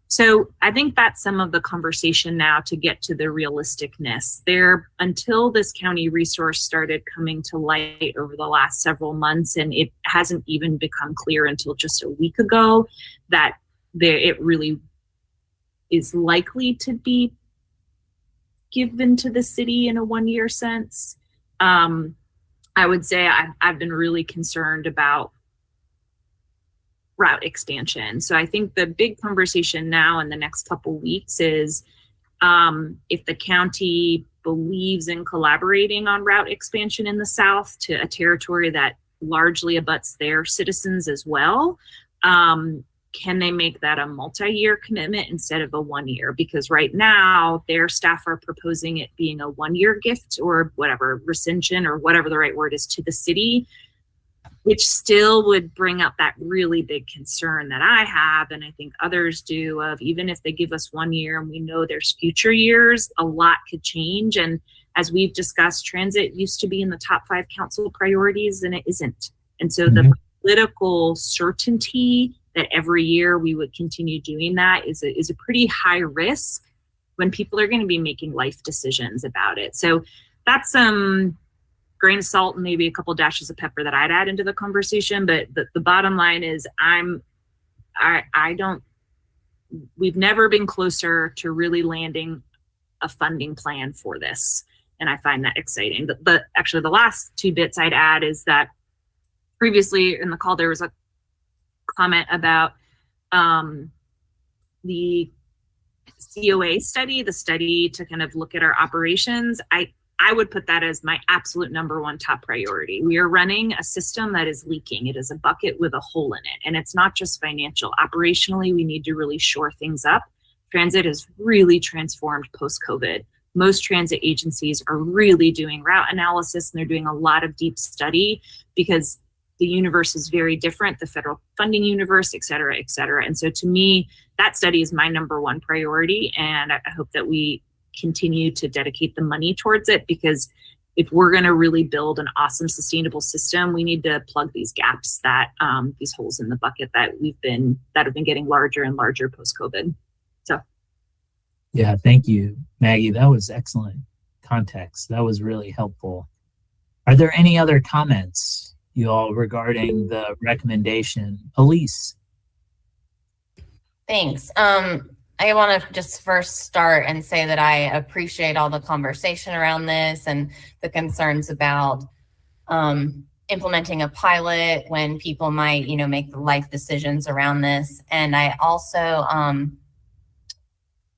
So I think that's some of the conversation now to get to the realisticness there. Until this county resource started coming to light over the last several months, and it hasn't even become clear until just a week ago that it really is likely to be given to the city in a 1-year sense. I would say I've been really concerned about route expansion. So I think the big conversation now in the next couple weeks is if the county believes in collaborating on route expansion in the South to a territory that largely abuts their citizens as well, can they make that a multi-year commitment instead of a 1 year? Because right now their staff are proposing it being a 1-year gift or whatever, rescission or whatever the right word is to the city, which still would bring up that really big concern that I have, and I think others do, of even if they give us 1 year and we know there's future years, a lot could change. And as we've discussed, transit used to be in the top 5 council priorities and it isn't. And so the political certainty that every year we would continue doing that is a pretty high risk when people are going to be making life decisions about it. So that's some grain of salt and maybe a couple dashes of pepper that I'd add into the conversation. But the bottom line is I don't we've never been closer to really landing a funding plan for this. And I find that exciting. But actually the last two bits I'd add is that previously in the call, there was a comment about the COA study, the study to kind of look at our operations. I would put that as my absolute number one top priority. We are running a system that is leaking. It is a bucket with a hole in it. And it's not just financial. Operationally, we need to really shore things up. Transit has really transformed post-COVID. Most transit agencies are really doing route analysis, and they're doing a lot of deep study because the universe is very different, the federal funding universe, et cetera, et cetera. And so to me, that study is my number one priority. And I hope that we continue to dedicate the money towards it, because if we're going to really build an awesome, sustainable system, we need to plug these gaps, that these holes in the bucket that have been getting larger and larger post-COVID. So, yeah, thank you, Maggie. That was excellent context. That was really helpful. Are there any other comments, you all, regarding the recommendation? Elise. Thanks. I want to just first start and say that I appreciate all the conversation around this and the concerns about implementing a pilot when people might, make life decisions around this. And I also,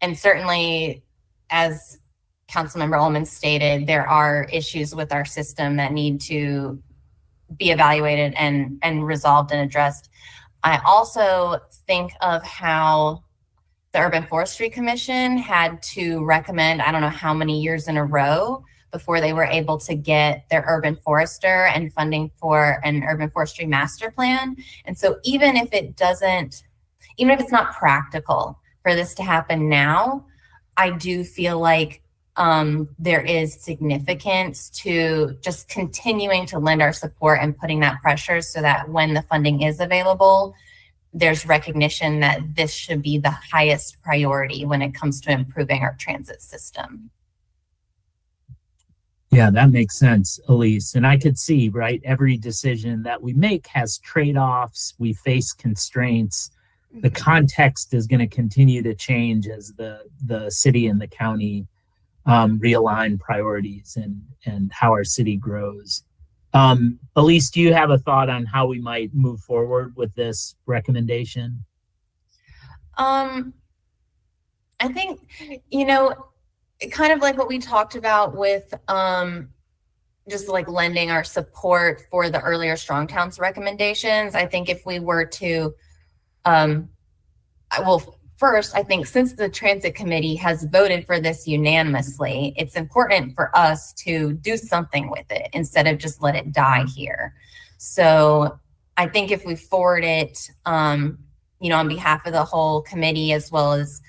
and certainly as Councilmember Ullman stated, there are issues with our system that need to be evaluated and resolved and addressed. I also think of how the Urban Forestry Commission had to recommend, I don't know how many years in a row before they were able to get their urban forester and funding for an urban forestry master plan. And so even if it's not practical for this to happen now, I do feel like there is significance to just continuing to lend our support and putting that pressure so that when the funding is available, there's recognition that this should be the highest priority when it comes to improving our transit system. Yeah, that makes sense, Elise. And I could see, right, every decision that we make has trade-offs. We face constraints. The context is going to continue to change as the city and the county realign priorities and how our city grows. Elise, do you have a thought on how we might move forward with this recommendation? I think, kind of like what we talked about with just like lending our support for the earlier Strong Towns recommendations. I think if we were to, first, I think since the Transit Committee has voted for this unanimously, it's important for us to do something with it instead of just let it die here. So I think if we forward it, on behalf of the whole committee, as well as,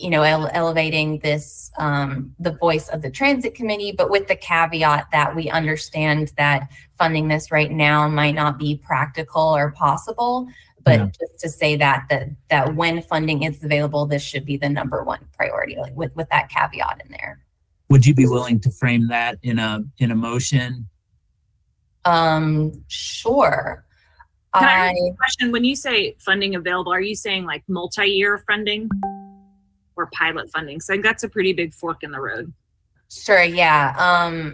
elevating this, the voice of the Transit Committee, but with the caveat that we understand that funding this right now might not be practical or possible. But just to say that when funding is available, this should be the number one priority, like with that caveat in there. Would you be willing to frame that in a motion? Sure. Can I ask a question? When you say funding available, are you saying like multi-year funding or pilot funding? So that's a pretty big fork in the road. Sure. Yeah.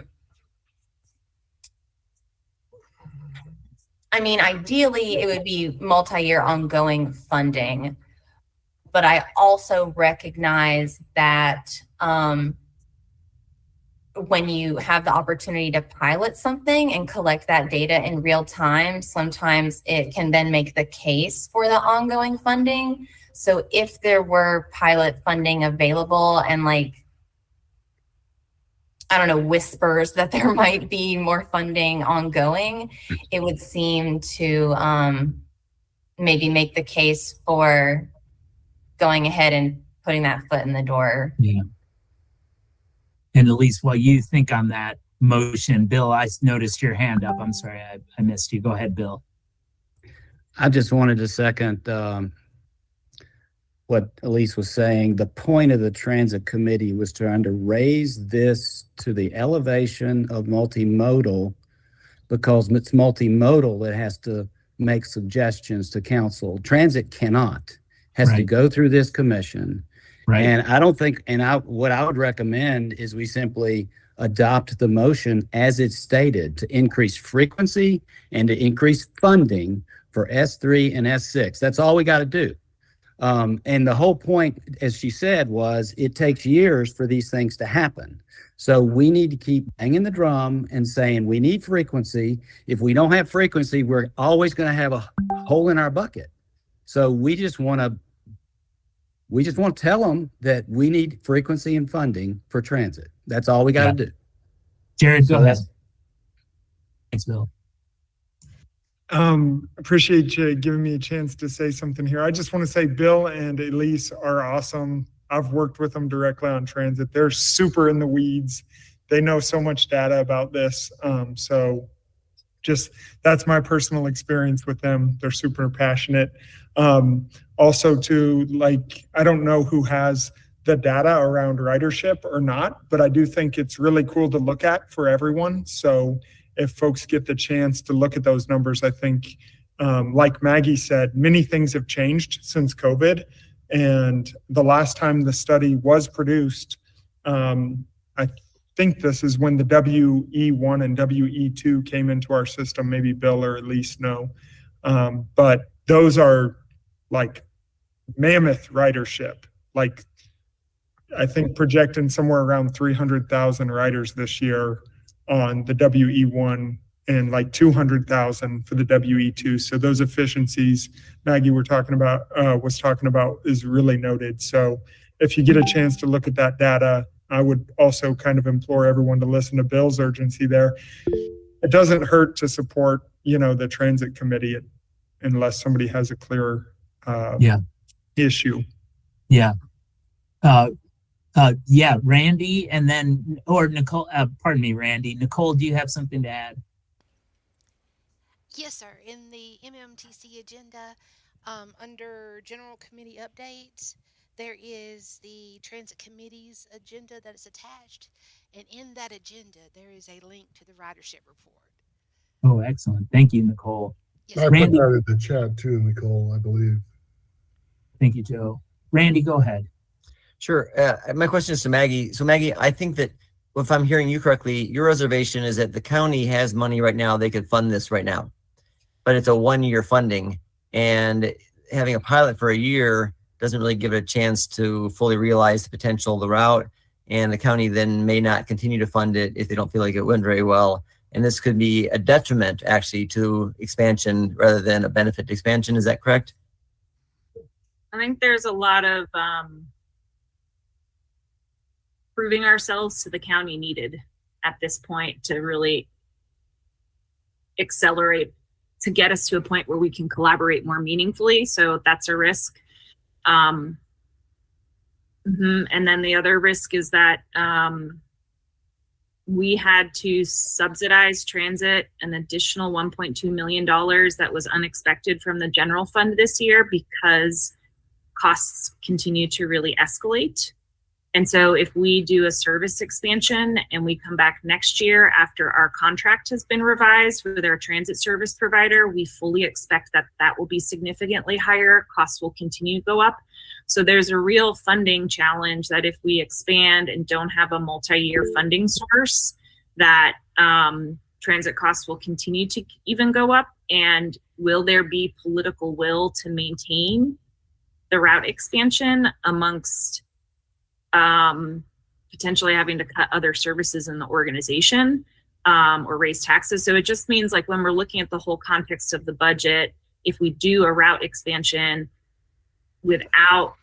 Ideally, it would be multi-year ongoing funding, but I also recognize that when you have the opportunity to pilot something and collect that data in real time, sometimes it can then make the case for the ongoing funding. So if there were pilot funding available and whispers that there might be more funding ongoing, it would seem to maybe make the case for going ahead and putting that foot in the door. Yeah. And Elise, while you think on that motion, Bill, I noticed your hand up. I'm sorry, I missed you. Go ahead, Bill. I just wanted to second what Elise was saying. The point of the Transit Committee was trying to raise this to the elevation of multimodal, because it's multimodal that has to make suggestions to council. Transit cannot. has to Right. go through this commission. Right. And I don't think, what I would recommend is we simply adopt the motion as it's stated to increase frequency and to increase funding for S3 and S6. That's all we got to do. And the whole point, as she said, was it takes years for these things to happen. So we need to keep banging the drum and saying we need frequency. If we don't have frequency, we're always going to have a hole in our bucket. So we just want to tell them that we need frequency and funding for transit. That's all we got to do. Jared, go So ahead. Thanks, Bill. Appreciate you giving me a chance to say something here. I just want to say Bill and Elise are awesome. I've worked with them directly on transit. They're super in the weeds. They know so much data about this. So just that's my personal experience with them. They're super passionate. Also too, like, I don't know who has the data around ridership or not, but I do think it's really cool to look at for everyone. So if folks get the chance to look at those numbers, I think, like Maggie said, many things have changed since COVID. And the last time the study was produced, I think this is when the WE1 and WE2 came into our system. Maybe Bill or Elise know. But those are like mammoth ridership. Like, I think projecting somewhere around 300,000 riders this year on the WE1 and like 200,000 for the WE2. So those efficiencies Maggie was talking about is really noted. So if you get a chance to look at that data, I would also kind of implore everyone to listen to Bill's urgency there. It doesn't hurt to support, the transit committee unless somebody has a clear issue. Yeah. Randy, and then, or Nicole, pardon me, Randy. Nicole, do you have something to add? Yes, sir. In the MMTC agenda, under general committee updates, there is the transit committee's agenda that is attached. And in that agenda, there is a link to the ridership report. Oh, excellent. Thank you, Nicole. Yes, I sir. put Randy. that in the chat too, Nicole, I believe. Thank you, Joe. Randy, go ahead. Sure. My question is to Maggie. So Maggie, I think that if I'm hearing you correctly, your reservation is that the county has money right now. They could fund this right now, but it's a 1-year funding, and having a pilot for a year doesn't really give it a chance to fully realize the potential of the route. And the county then may not continue to fund it if they don't feel like it went very well. And this could be a detriment actually to expansion rather than a benefit to expansion. Is that correct? I think there's a lot of proving ourselves to the county needed at this point to really accelerate, to get us to a point where we can collaborate more meaningfully. So that's a risk. And then the other risk is that we had to subsidize transit an additional $1.2 million that was unexpected from the general fund this year because costs continue to really escalate. And so if we do a service expansion and we come back next year after our contract has been revised with our transit service provider, we fully expect that that will be significantly higher. Costs will continue to go up. So there's a real funding challenge that if we expand and don't have a multi-year funding source, that transit costs will continue to even go up. And will there be political will to maintain the route expansion amongst potentially having to cut other services in the organization or raise taxes? So it just means, like, when we're looking at the whole context of the budget, if we do a route expansion without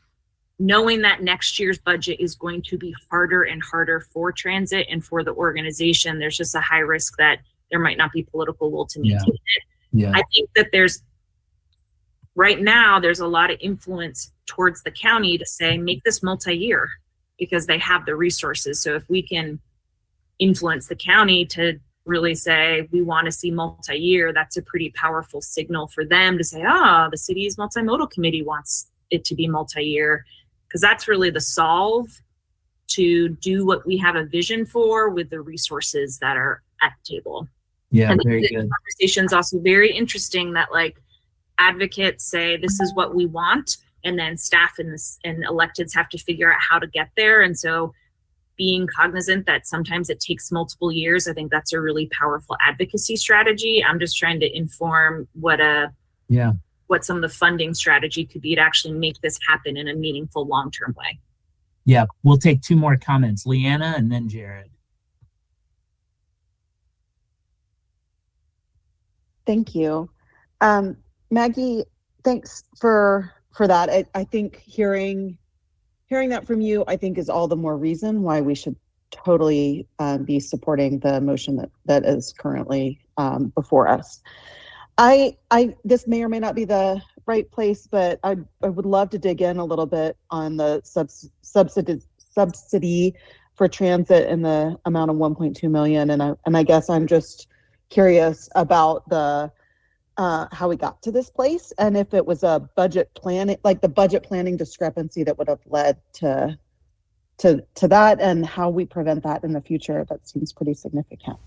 knowing that next year's budget is going to be harder and harder for transit and for the organization, there's just a high risk that there might not be political will to maintain it. Yeah. I think that right now, there's a lot of influence towards the county to say, make this multi-year, because they have the resources. So if we can influence the county to really say, we want to see multi-year, that's a pretty powerful signal for them to say, the city's multimodal committee wants it to be multi-year, because that's really the solve to do what we have a vision for with the resources that are at the table. Yeah, and very the good. conversation's also very interesting that, like, advocates say, this is what we want. and then staff and electeds have to figure out how to get there. And so being cognizant that sometimes it takes multiple years, I think that's a really powerful advocacy strategy. I'm just trying to inform what some of the funding strategy could be to actually make this happen in a meaningful long-term way. Yeah, we'll take 2 more comments, Leanna and then Jared. Thank you. Maggie, thanks for that. I think hearing that from you, I think is all the more reason why we should totally be supporting the motion that is currently before us. This may or may not be the right place, but I would love to dig in a little bit on the subsidy for transit in the amount of 1.2 million. And I guess I'm just curious about the how we got to this place, and if it was a budget plan, like the budget planning discrepancy that would have led to that, and how we prevent that in the future. That seems pretty significant.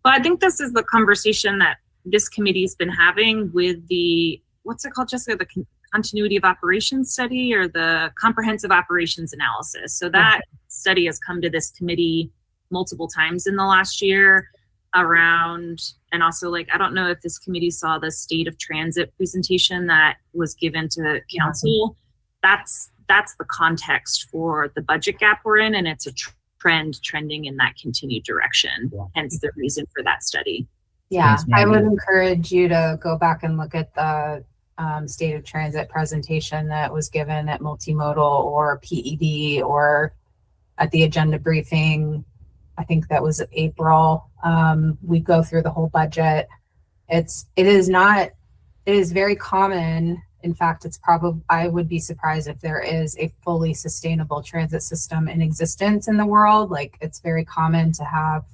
Well, I think this is the conversation that this committee's been having with the, what's it called, Jessica, the continuity of operations study, or the comprehensive operations analysis. So that study has come to this committee multiple times in the last year around, and also, like, I don't know if this committee saw the state of transit presentation that was given to council. That's the context for the budget gap we're in, and it's a trending in that continued direction. Hence the reason for that study. Yeah, I would encourage you to go back and look at the state of transit presentation that was given at Multimodal or PED or at the agenda briefing. I think that was April. We go through the whole budget. It is very common. In fact, I would be surprised if there is a fully sustainable transit system in existence in the world. Like, it's very common to have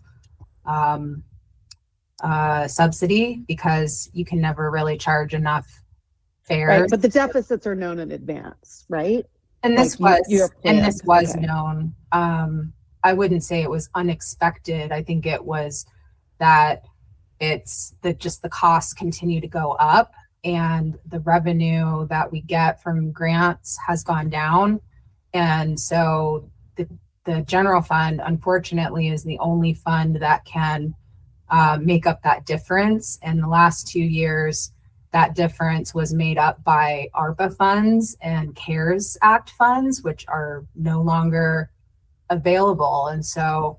subsidy because you can never really charge enough fares. Right, but the deficits are known in advance, right? And this was okay. known. I wouldn't say it was unexpected. I think it was that just the costs continue to go up, and the revenue that we get from grants has gone down. And so the general fund, unfortunately, is the only fund that can make up that difference. And the last 2 years, that difference was made up by ARPA funds and CARES Act funds, which are no longer available. And so,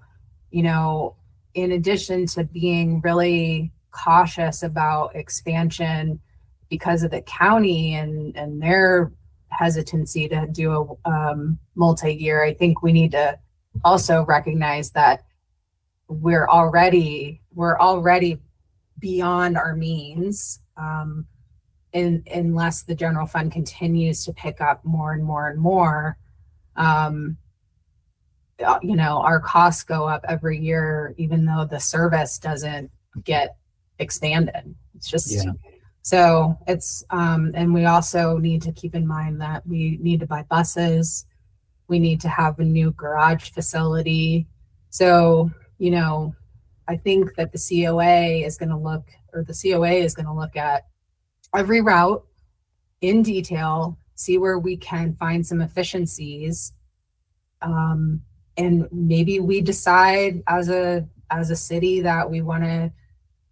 in addition to being really cautious about expansion because of the county and their hesitancy to do a multi-year, I think we need to also recognize that we're already beyond our means, unless the general fund continues to pick up more and more and more. Our costs go up every year, even though the service doesn't get expanded. It's just so it's and we also need to keep in mind that we need to buy buses. We need to have a new garage facility. So, I think that the COA is going to look at every route in detail, see where we can find some efficiencies. And maybe we decide as a city that we want to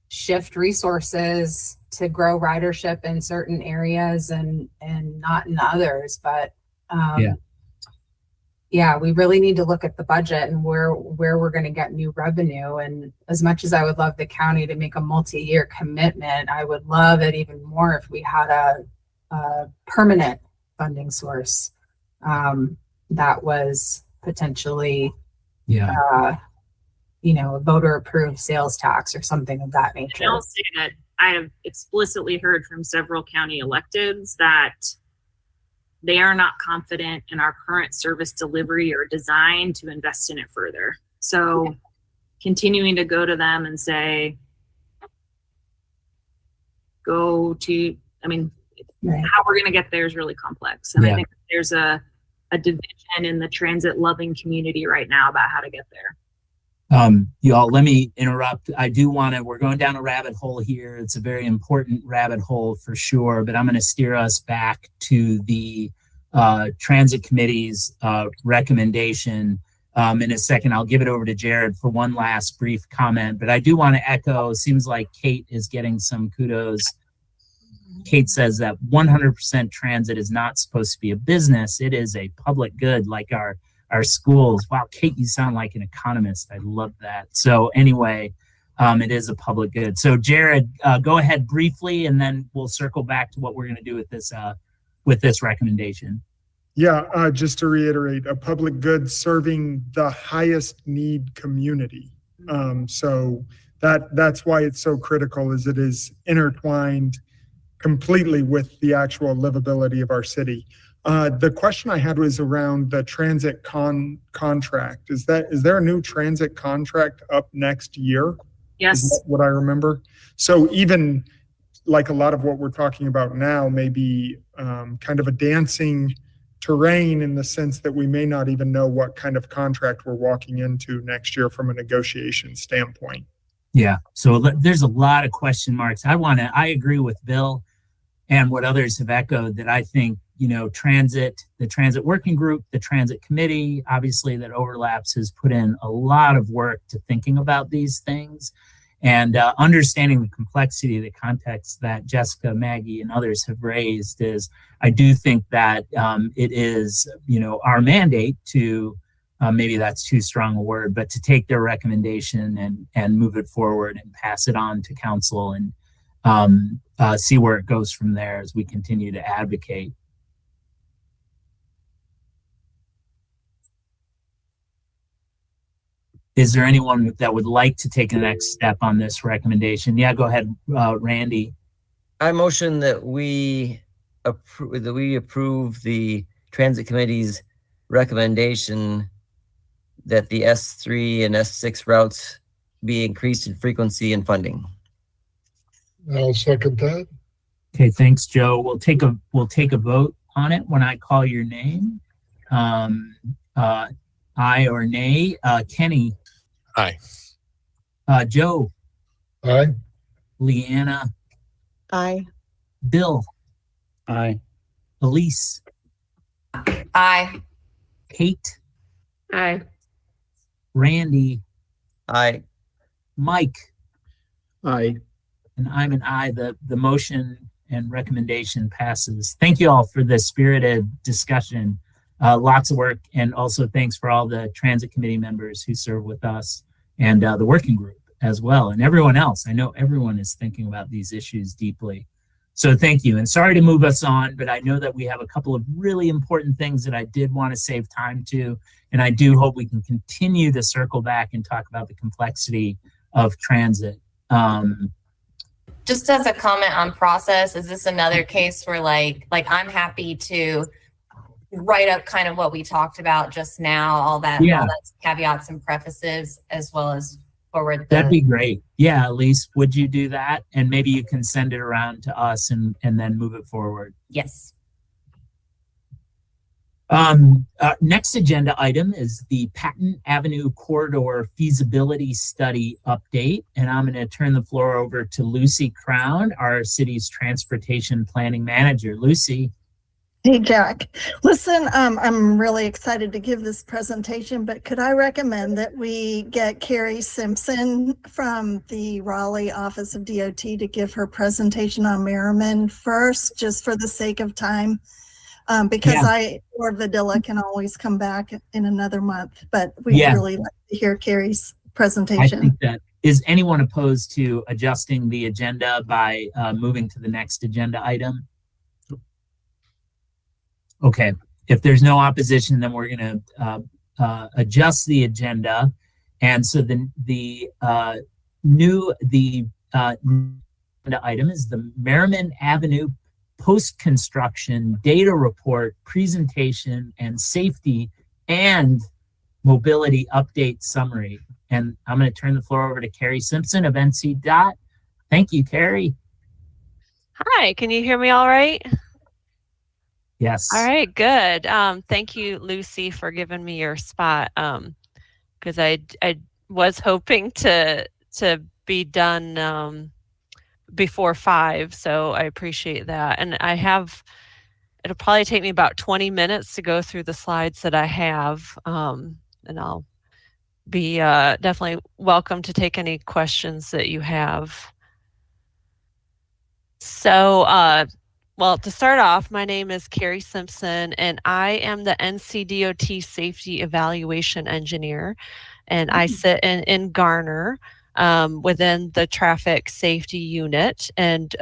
shift resources to grow ridership in certain areas and not in others. But we really need to look at the budget and where we're going to get new revenue. And as much as I would love the county to make a multi-year commitment, I would love it even more if we had a permanent funding source that was potentially a voter approved sales tax or something of that nature. And I'll say that I have explicitly heard from several county electeds that they are not confident in our current service delivery or design to invest in it further. So continuing to go to them and say, how we're going to get there is really complex. And I think there's a division in the transit loving community right now about how to get there. Y'all, let me interrupt. We're going down a rabbit hole here. It's a very important rabbit hole for sure, but I'm going to steer us back to the Transit Committee's recommendation. In a second, I'll give it over to Jared for one last brief comment, but I do want to echo, seems like Kate is getting some kudos. Kate says that 100% transit is not supposed to be a business. It is a public good, like our schools. Wow, Kate, you sound like an economist. I love that. So anyway, it is a public good. So Jared, go ahead briefly, and then we'll circle back to what we're going to do with this recommendation. Yeah, just to reiterate, a public good serving the highest need community. So that's why it's so critical, is it is intertwined completely with the actual livability of our city. The question I had was around the transit contract. Is there a new transit contract up next year? Yes. Is that what I remember? So even like a lot of what we're talking about now may be kind of a dancing terrain, in the sense that we may not even know what kind of contract we're walking into next year from a negotiation standpoint. Yeah, so there's a lot of question marks. I agree with Bill and what others have echoed, that I think, the transit working group, the transit committee, obviously that overlaps, has put in a lot of work to thinking about these things and understanding the complexity, the context that Jessica, Maggie, and others have raised. Is I do think that it is, our mandate to, maybe that's too strong a word, but to take their recommendation and move it forward and pass it on to council and see where it goes from there as we continue to advocate. Is there anyone that would like to take the next step on this recommendation? Yeah, go ahead, Randy. I motion that we approve the Transit Committee's recommendation that the S3 and S6 routes be increased in frequency and funding. I'll second that. Okay, thanks, Joe. We'll take a vote on it when I call your name. Aye or nay. Kenny. Aye. Joe. Aye. Leanna. Aye. Bill. Aye. Elise. Aye. Kate. Aye. Randy. Aye. Mike. Aye. And I'm an aye. The motion and recommendation passes. Thank you all for the spirited discussion. Lots of work, and also thanks for all the transit committee members who serve with us, and the working group as well, and everyone else. I know everyone is thinking about these issues deeply. So thank you, and sorry to move us on, but I know that we have a couple of really important things that I did want to save time to, and I do hope we can continue to circle back and talk about the complexity of transit. Just as a comment on process, is this another case where like I'm happy to write up kind of what we talked about just now, all that caveats and prefaces, as well as forward. That'd be great. Yeah, Elise, would you do that? And maybe you can send it around to us and then move it forward. Yes. Next agenda item is the Patton Avenue Corridor Feasibility Study update. And I'm going to turn the floor over to Lucy Crown, our city's transportation planning manager. Lucy. Hey, Jack. Listen, I'm really excited to give this presentation, but could I recommend that we get Carrie Simpson from the Raleigh Office of DOT to give her presentation on Merriman first, just for the sake of time, because or Vidilla can always come back in another month, but we'd really like to hear Carrie's presentation. I think that, is anyone opposed to adjusting the agenda by moving to the next agenda item? Okay, if there's no opposition, then we're going to adjust the agenda. And so the agenda item is the Merriman Avenue Post-Construction Data Report Presentation and Safety and Mobility Update Summary. And I'm going to turn the floor over to Carrie Simpson of NC DOT. Thank you, Carrie. Hi, can you hear me all right? Yes. All right, good. Thank you, Lucy, for giving me your spot. Because I was hoping to be done before 5, so I appreciate that. And I have it'll probably take me about 20 minutes to go through the slides that I have, and I'll be definitely welcome to take any questions that you have. So, well, to start off, my name is Carrie Simpson, and I am the NCDOT Safety Evaluation Engineer, and I sit in Garner within the Traffic Safety Unit, and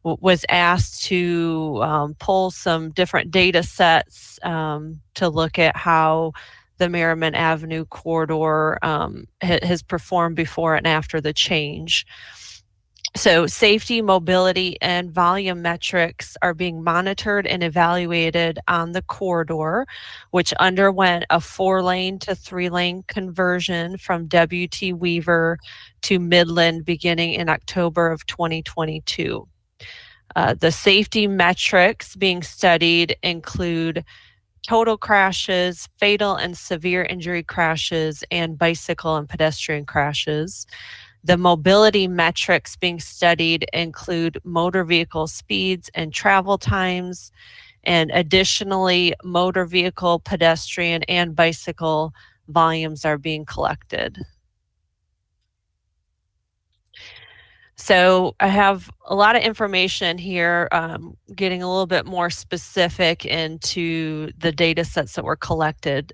was asked to pull some different data sets to look at how the Merriman Avenue corridor has performed before and after the change. So safety, mobility, and volume metrics are being monitored and evaluated on the corridor, which underwent a 4-lane to 3-lane conversion from W.T. Weaver to Midland beginning in October of 2022. The safety metrics being studied include total crashes, fatal and severe injury crashes, and bicycle and pedestrian crashes. The mobility metrics being studied include motor vehicle speeds and travel times, and additionally, motor vehicle, pedestrian, and bicycle volumes are being collected. So I have a lot of information here, getting a little bit more specific into the data sets that were collected.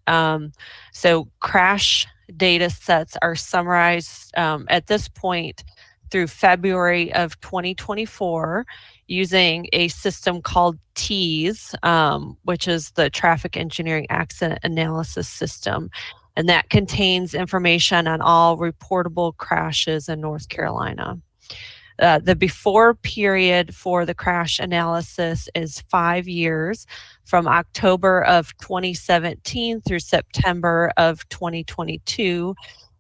So crash data sets are summarized at this point through February of 2024 using a system called TEAS, which is the Traffic Engineering Accident Analysis System. And that contains information on all reportable crashes in North Carolina. The before period for the crash analysis is 5 years, from October of 2017 through September of 2022.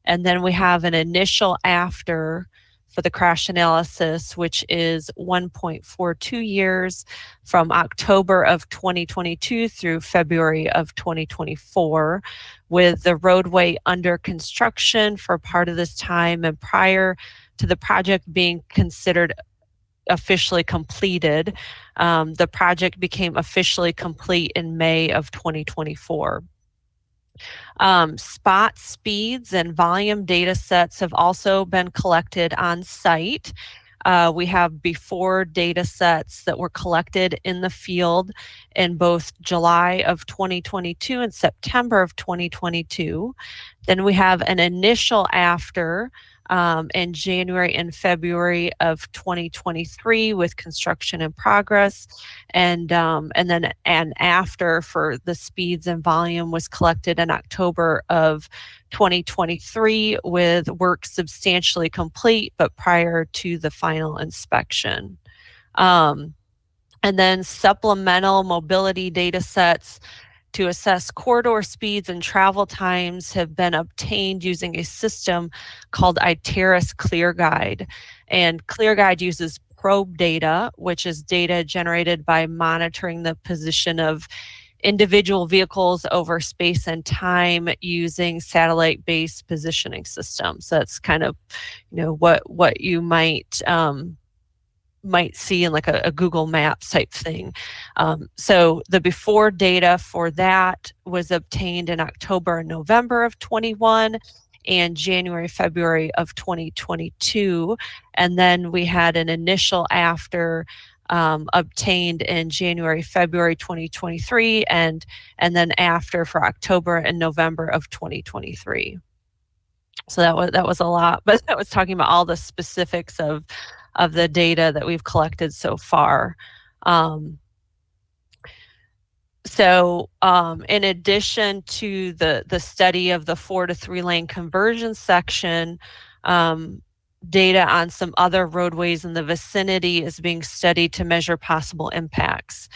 And then we have an initial after for the crash analysis, which is 1.42 years, from October of 2022 through February of 2024, with the roadway under construction for part of this time and prior to the project being considered officially completed. The project became officially complete in May of 2024. Spot speeds and volume data sets have also been collected on site. We have before data sets that were collected in the field in both July of 2022 and September of 2022. Then we have an initial after in January and February of 2023 with construction in progress, and then an after for the speeds and volume was collected in October of 2023 with work substantially complete but prior to the final inspection. And then supplemental mobility data sets to assess corridor speeds and travel times have been obtained using a system called Iteris ClearGuide. And ClearGuide uses probe data, which is data generated by monitoring the position of individual vehicles over space and time using satellite-based positioning systems. So that's kind of, what you might see in like a Google Maps type thing. So the before data for that was obtained in October and November of 21 and January, February of 2022. And then we had an initial after obtained in January, February 2023, and then after for October and November of 2023. So that was a lot, but that was talking about all the specifics of the data that we've collected so far. In addition to the study of the 4 to 3 lane conversion section, data on some other roadways in the vicinity is being studied to measure possible impacts.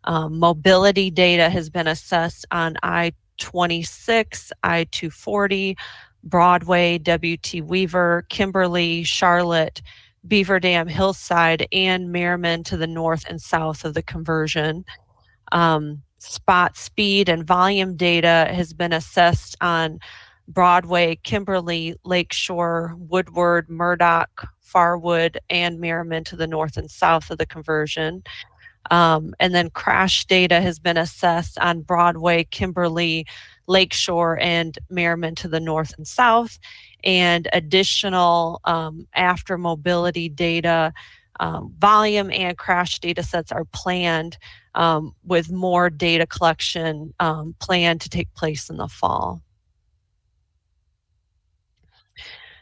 Mobility data has been assessed on I-26, I-240, Broadway, W.T. Weaver, Kimberly, Charlotte, Beaver Dam, Hillside, and Merriman to the north and south of the conversion. Spot speed and volume data has been assessed on Broadway, Kimberly, Lakeshore, Woodward, Murdoch, Farwood, and Merriman to the north and south of the conversion. And then crash data has been assessed on Broadway, Kimberly, Lakeshore, and Merriman to the north and south. And additional after mobility data, volume and crash data sets are planned, with more data collection planned to take place in the fall.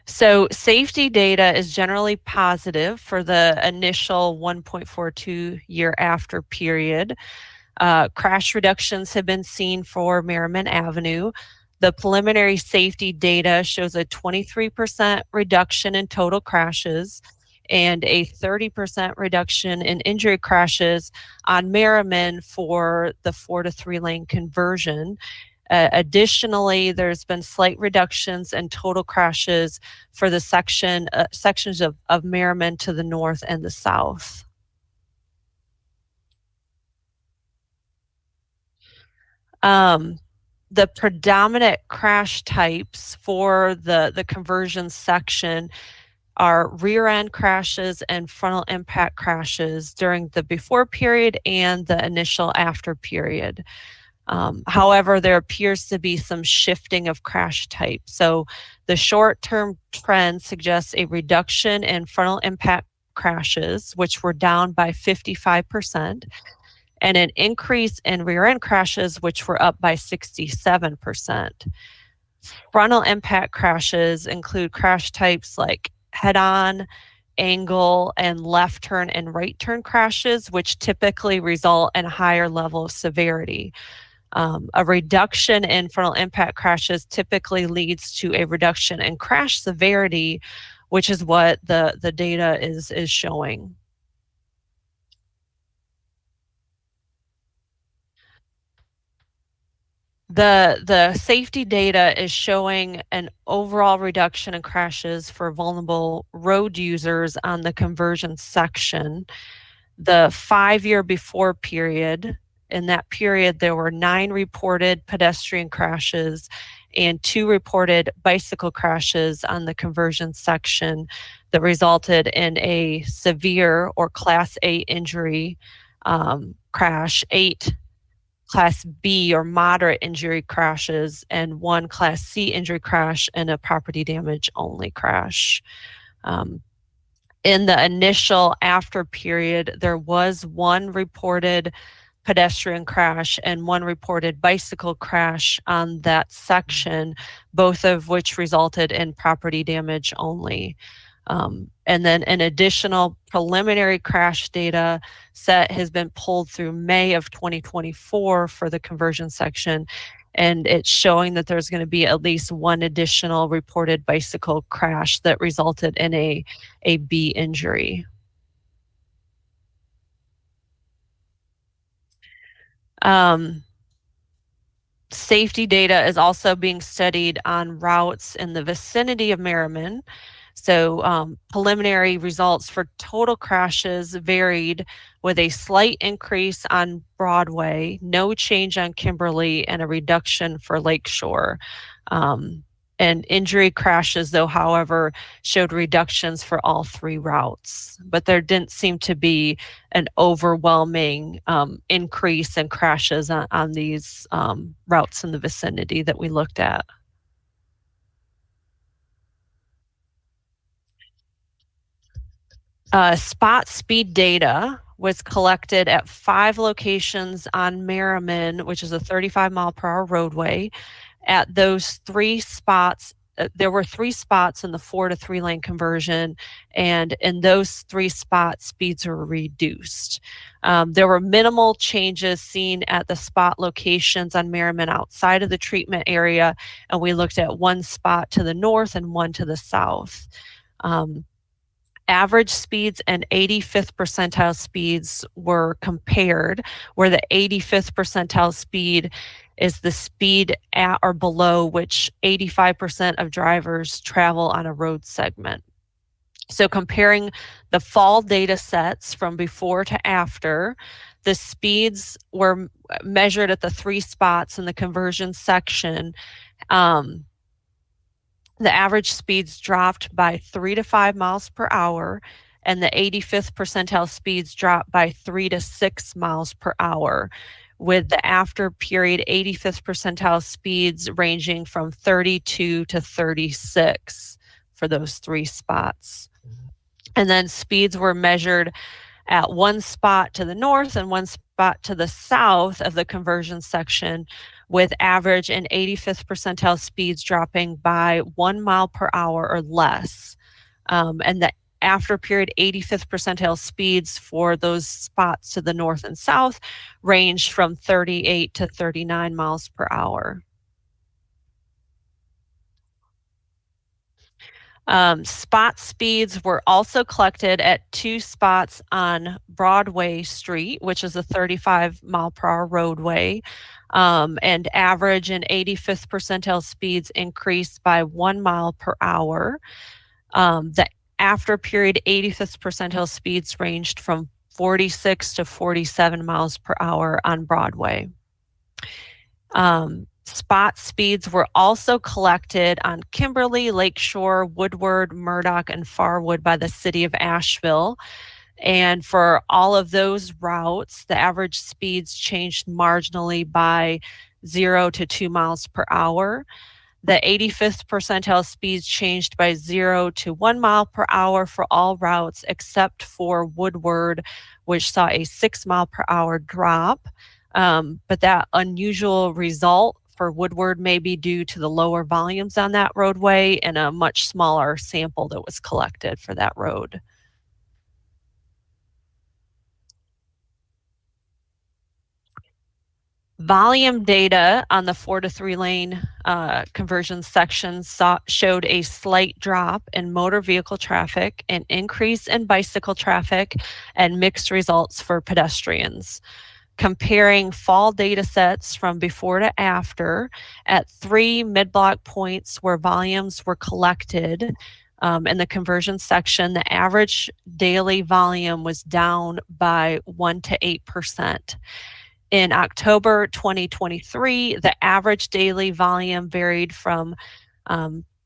So safety data is generally positive for the initial 1.42 year after period. Crash reductions have been seen for Merriman Avenue. The preliminary safety data shows a 23% reduction in total crashes and a 30% reduction in injury crashes on Merriman for the 4 to 3 lane conversion. Additionally, there's been slight reductions in total crashes for the sections of Merriman to the north and the south. The predominant crash types for the conversion section are rear end crashes and frontal impact crashes during the before period and the initial after period. However, there appears to be some shifting of crash type. So the short-term trend suggests a reduction in frontal impact crashes, which were down by 55%, and an increase in rear-end crashes, which were up by 67%. Frontal impact crashes include crash types like head-on, angle, and left turn and right turn crashes, which typically result in a higher level of severity. A reduction in frontal impact crashes typically leads to a reduction in crash severity, which is what the data is showing. The safety data is showing an overall reduction in crashes for vulnerable road users on the conversion section. The 5-year before period, in that period, there were 9 reported pedestrian crashes and 2 reported bicycle crashes on the conversion section that resulted in a severe or Class A injury crash, 8 Class B or moderate injury crashes, and 1 Class C injury crash and a property damage only crash. In the initial after period, there was 1 reported pedestrian crash and 1 reported bicycle crash on that section, both of which resulted in property damage only. And then an additional preliminary crash data set has been pulled through May of 2024 for the conversion section, and it's showing that there's going to be at least 1 additional reported bicycle crash that resulted in a B injury. Safety data is also being studied on routes in the vicinity of Merriman. So preliminary results for total crashes varied, with a slight increase on Broadway, no change on Kimberly, and a reduction for Lakeshore. And injury crashes, though, however, showed reductions for all 3 routes. But there didn't seem to be an overwhelming increase in crashes on these routes in the vicinity that we looked at. Spot speed data was collected at 5 locations on Merriman, which is a 35-mile-per-hour roadway. At those 3 spots, there were 3 spots in the 4 to 3 lane conversion, and in those 3 spots, speeds were reduced. There were minimal changes seen at the spot locations on Merriman outside of the treatment area, and we looked at 1 spot to the north and 1 to the south. Average speeds and 85th percentile speeds were compared, where the 85th percentile speed is the speed at or below which 85% of drivers travel on a road segment. So comparing the fall data sets from before to after, the speeds were measured at the 3 spots in the conversion section. The average speeds dropped by 3 to 5 miles per hour, and the 85th percentile speeds dropped by 3 to 6 miles per hour, with the after period 85th percentile speeds ranging from 32 to 36 for those 3 spots. And then speeds were measured at one spot to the north and one spot to the south of the conversion section, with average and 85th percentile speeds dropping by 1 mile per hour or less. And the after period 85th percentile speeds for those spots to the north and south ranged from 38 to 39 miles per hour. Spot speeds were also collected at 2 spots on Broadway Street, which is a 35 mile per hour roadway, and average and 85th percentile speeds increased by 1 mile per hour. The after period 85th percentile speeds ranged from 46 to 47 miles per hour on Broadway. Spot speeds were also collected on Kimberly, Lakeshore, Woodward, Murdoch, and Farwood by the city of Asheville. And for all of those routes, the average speeds changed marginally by 0 to 2 miles per hour. The 85th percentile speeds changed by 0 to 1 mile per hour for all routes except for Woodward, which saw a 6 mile per hour drop. But that unusual result for Woodward may be due to the lower volumes on that roadway and a much smaller sample that was collected for that road. Volume data on the 4 to 3 lane conversion section showed a slight drop in motor vehicle traffic, an increase in bicycle traffic, and mixed results for pedestrians. Comparing fall data sets from before to after at 3 mid-block points where volumes were collected in the conversion section, the average daily volume was down by 1 to 8%. In October 2023, the average daily volume varied from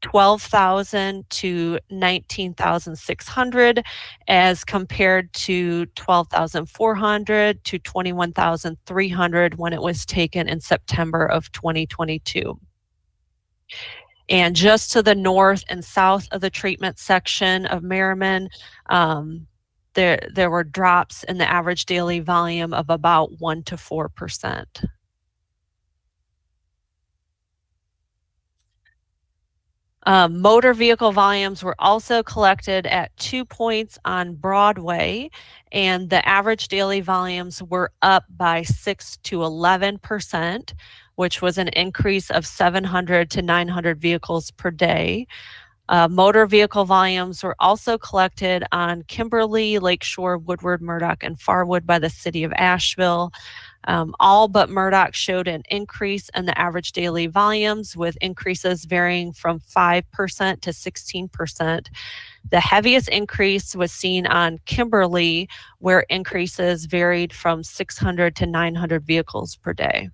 12,000 to 19,600 as compared to 12,400 to 21,300 when it was taken in September of 2022. And just to the north and south of the treatment section of Merriman, there were drops in the average daily volume of about 1 to 4%. Motor vehicle volumes were also collected at 2 points on Broadway, and the average daily volumes were up by 6 to 11%, which was an increase of 700 to 900 vehicles per day. Motor vehicle volumes were also collected on Kimberly, Lakeshore, Woodward, Murdoch, and Farwood by the city of Asheville. All but Murdoch showed an increase in the average daily volumes, with increases varying from 5% to 16%. The heaviest increase was seen on Kimberly, where increases varied from 600 to 900 vehicles per day.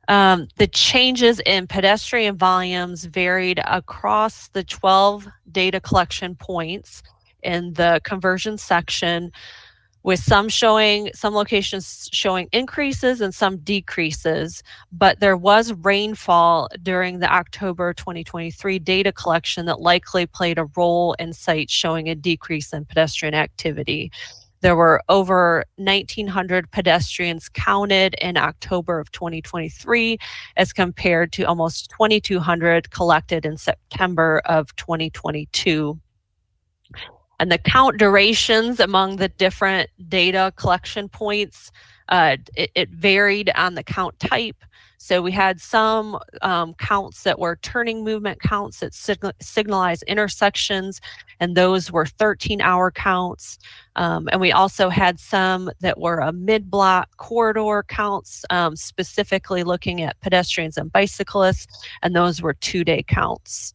The changes in pedestrian volumes varied across the 12 data collection points in the conversion section, with some locations showing increases and some decreases, but there was rainfall during the October 2023 data collection that likely played a role in sites showing a decrease in pedestrian activity. There were over 1,900 pedestrians counted in October of 2023 as compared to almost 2,200 collected in September of 2022. And the count durations among the different data collection points, it varied on the count type. So we had some counts that were turning movement counts that signalized intersections, and those were 13-hour counts. And we also had some that were a mid-block corridor counts, specifically looking at pedestrians and bicyclists, and those were 2-day counts.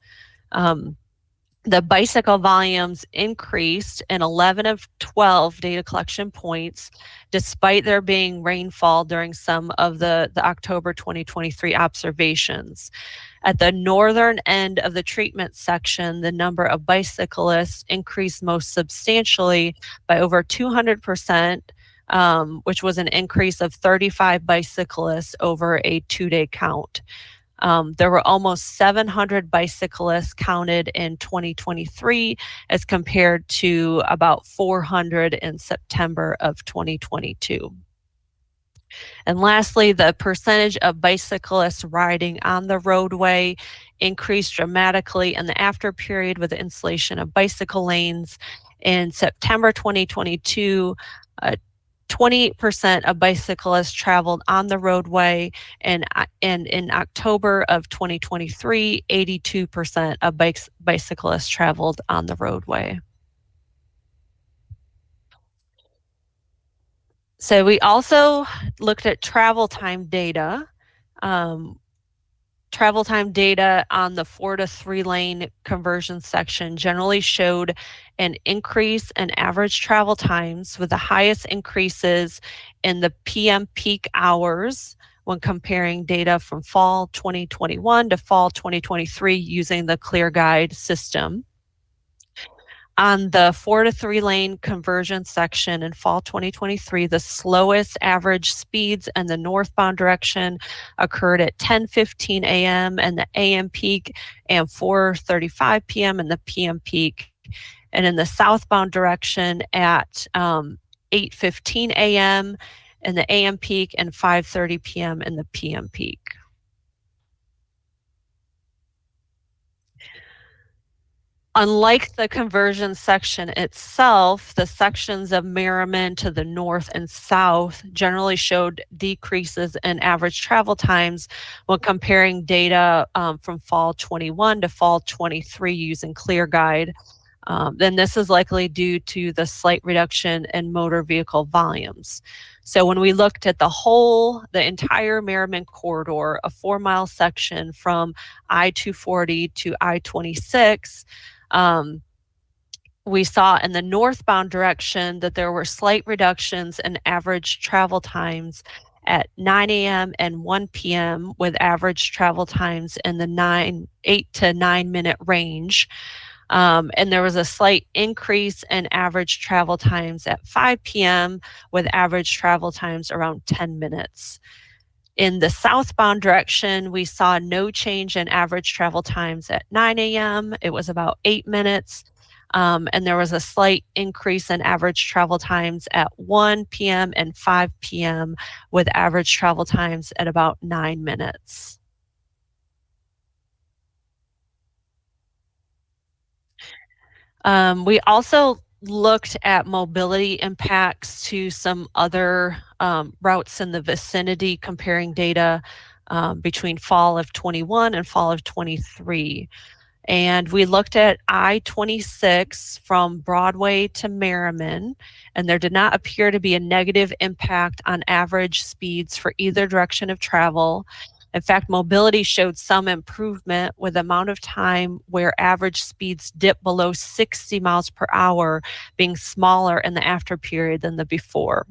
The bicycle volumes increased in 11 of 12 data collection points, despite there being rainfall during some of the October 2023 observations. At the northern end of the treatment section, the number of bicyclists increased most substantially by over 200%, which was an increase of 35 bicyclists over a 2-day count. There were almost 700 bicyclists counted in 2023 as compared to about 400 in September of 2022. And lastly, the percentage of bicyclists riding on the roadway increased dramatically in the after period with the installation of bicycle lanes. In September 2022, 28% of bicyclists traveled on the roadway, and in October of 2023, 82% of bicyclists traveled on the roadway. So we also looked at travel time data. Travel time data on the 4 to 3 lane conversion section generally showed an increase in average travel times, with the highest increases in the PM peak hours when comparing data from fall 2021 to fall 2023 using the ClearGuide system. On the 4 to 3 lane conversion section in fall 2023, the slowest average speeds in the northbound direction occurred at 10:15 a.m. and the AM peak and 4:35 p.m. and the PM peak. And in the southbound direction at 8:15 a.m. in the AM peak and 5:30 p.m. in the PM peak. Unlike the conversion section itself, the sections of Merriman to the north and south generally showed decreases in average travel times when comparing data from fall 21 to fall 23 using ClearGuide. Then this is likely due to the slight reduction in motor vehicle volumes. So when we looked at the entire Merriman corridor, a 4-mile section from I-240 to I-26, we saw in the northbound direction that there were slight reductions in average travel times at 9 a.m. and 1 p.m. with average travel times in the 8 to 9 minute range. And there was a slight increase in average travel times at 5 p.m. with average travel times around 10 minutes. In the southbound direction, we saw no change in average travel times at 9 a.m. It was about 8 minutes. And there was a slight increase in average travel times at 1 p.m. and 5 p.m. with average travel times at about 9 minutes. We also looked at mobility impacts to some other routes in the vicinity, comparing data between fall of 21 and fall of 23. And we looked at I-26 from Broadway to Merriman, and there did not appear to be a negative impact on average speeds for either direction of travel. In fact, mobility showed some improvement, with the amount of time where average speeds dipped below 60 miles per hour being smaller in the after period than the before.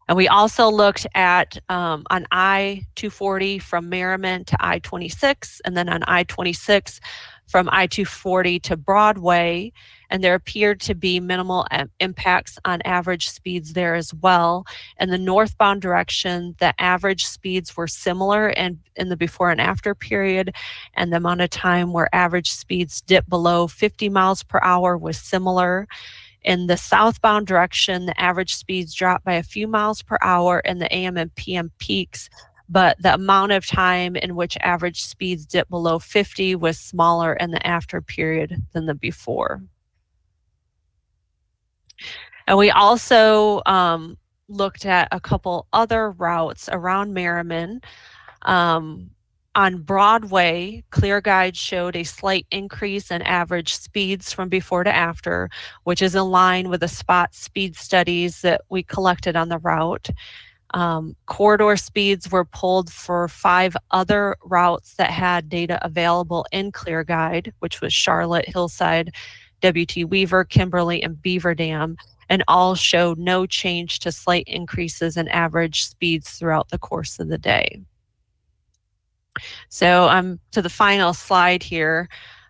And we also looked at on I-240 from Merriman to I-26, and then on I-26 from I-240 to Broadway, and there appeared to be minimal impacts on average speeds there as well. In the northbound direction, the average speeds were similar in the before and after period, and the amount of time where average speeds dipped below 50 miles per hour was similar. In the southbound direction, the average speeds dropped by a few miles per hour in the AM and PM peaks, but the amount of time in which average speeds dipped below 50 was smaller in the after period than the before. And we also looked at a couple other routes around Merriman. On Broadway, ClearGuide showed a slight increase in average speeds from before to after, which is in line with the spot speed studies that we collected on the route. Corridor speeds were pulled for 5 other routes that had data available in ClearGuide, which was Charlotte, Hillside, WT Weaver, Kimberly, and Beaver Dam, and all showed no change to slight increases in average speeds throughout the course of the day. So to the final slide here.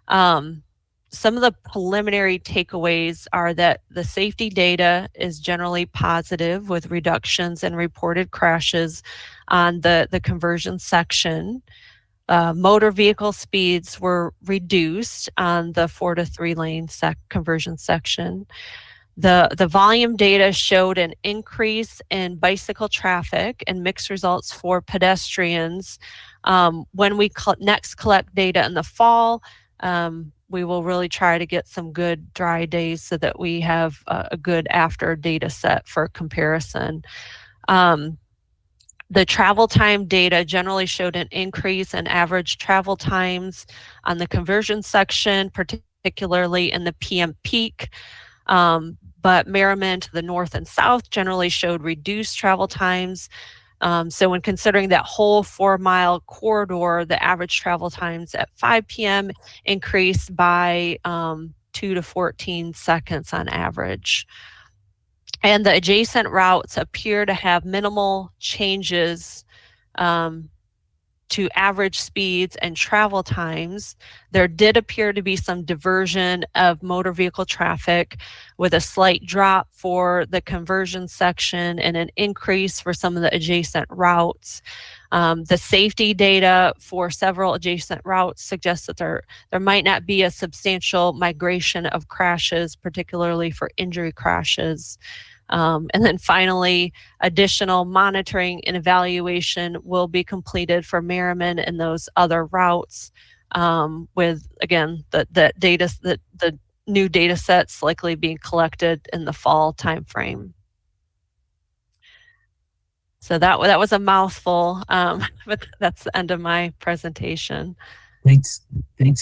Some of the preliminary takeaways are that the safety data is generally positive with reductions in reported crashes on the conversion section. Motor vehicle speeds were reduced on the 4 to 3 lane conversion section. The volume data showed an increase in bicycle traffic and mixed results for pedestrians. When we next collect data in the fall, we will really try to get some good dry days so that we have a good after data set for comparison. The travel time data generally showed an increase in average travel times on the conversion section, particularly in the PM peak. But Merriman to the north and south generally showed reduced travel times. So when considering that whole 4-mile corridor, the average travel times at 5 p.m. increased by 2 to 14 seconds on average. And the adjacent routes appear to have minimal changes to average speeds and travel times. There did appear to be some diversion of motor vehicle traffic with a slight drop for the conversion section and an increase for some of the adjacent routes. The safety data for several adjacent routes suggests that there might not be a substantial migration of crashes, particularly for injury crashes. And then finally, additional monitoring and evaluation will be completed for Merriman and those other routes, with, again, the new data sets likely being collected in the fall timeframe. So that was a mouthful, but that's the end of my presentation. Thanks,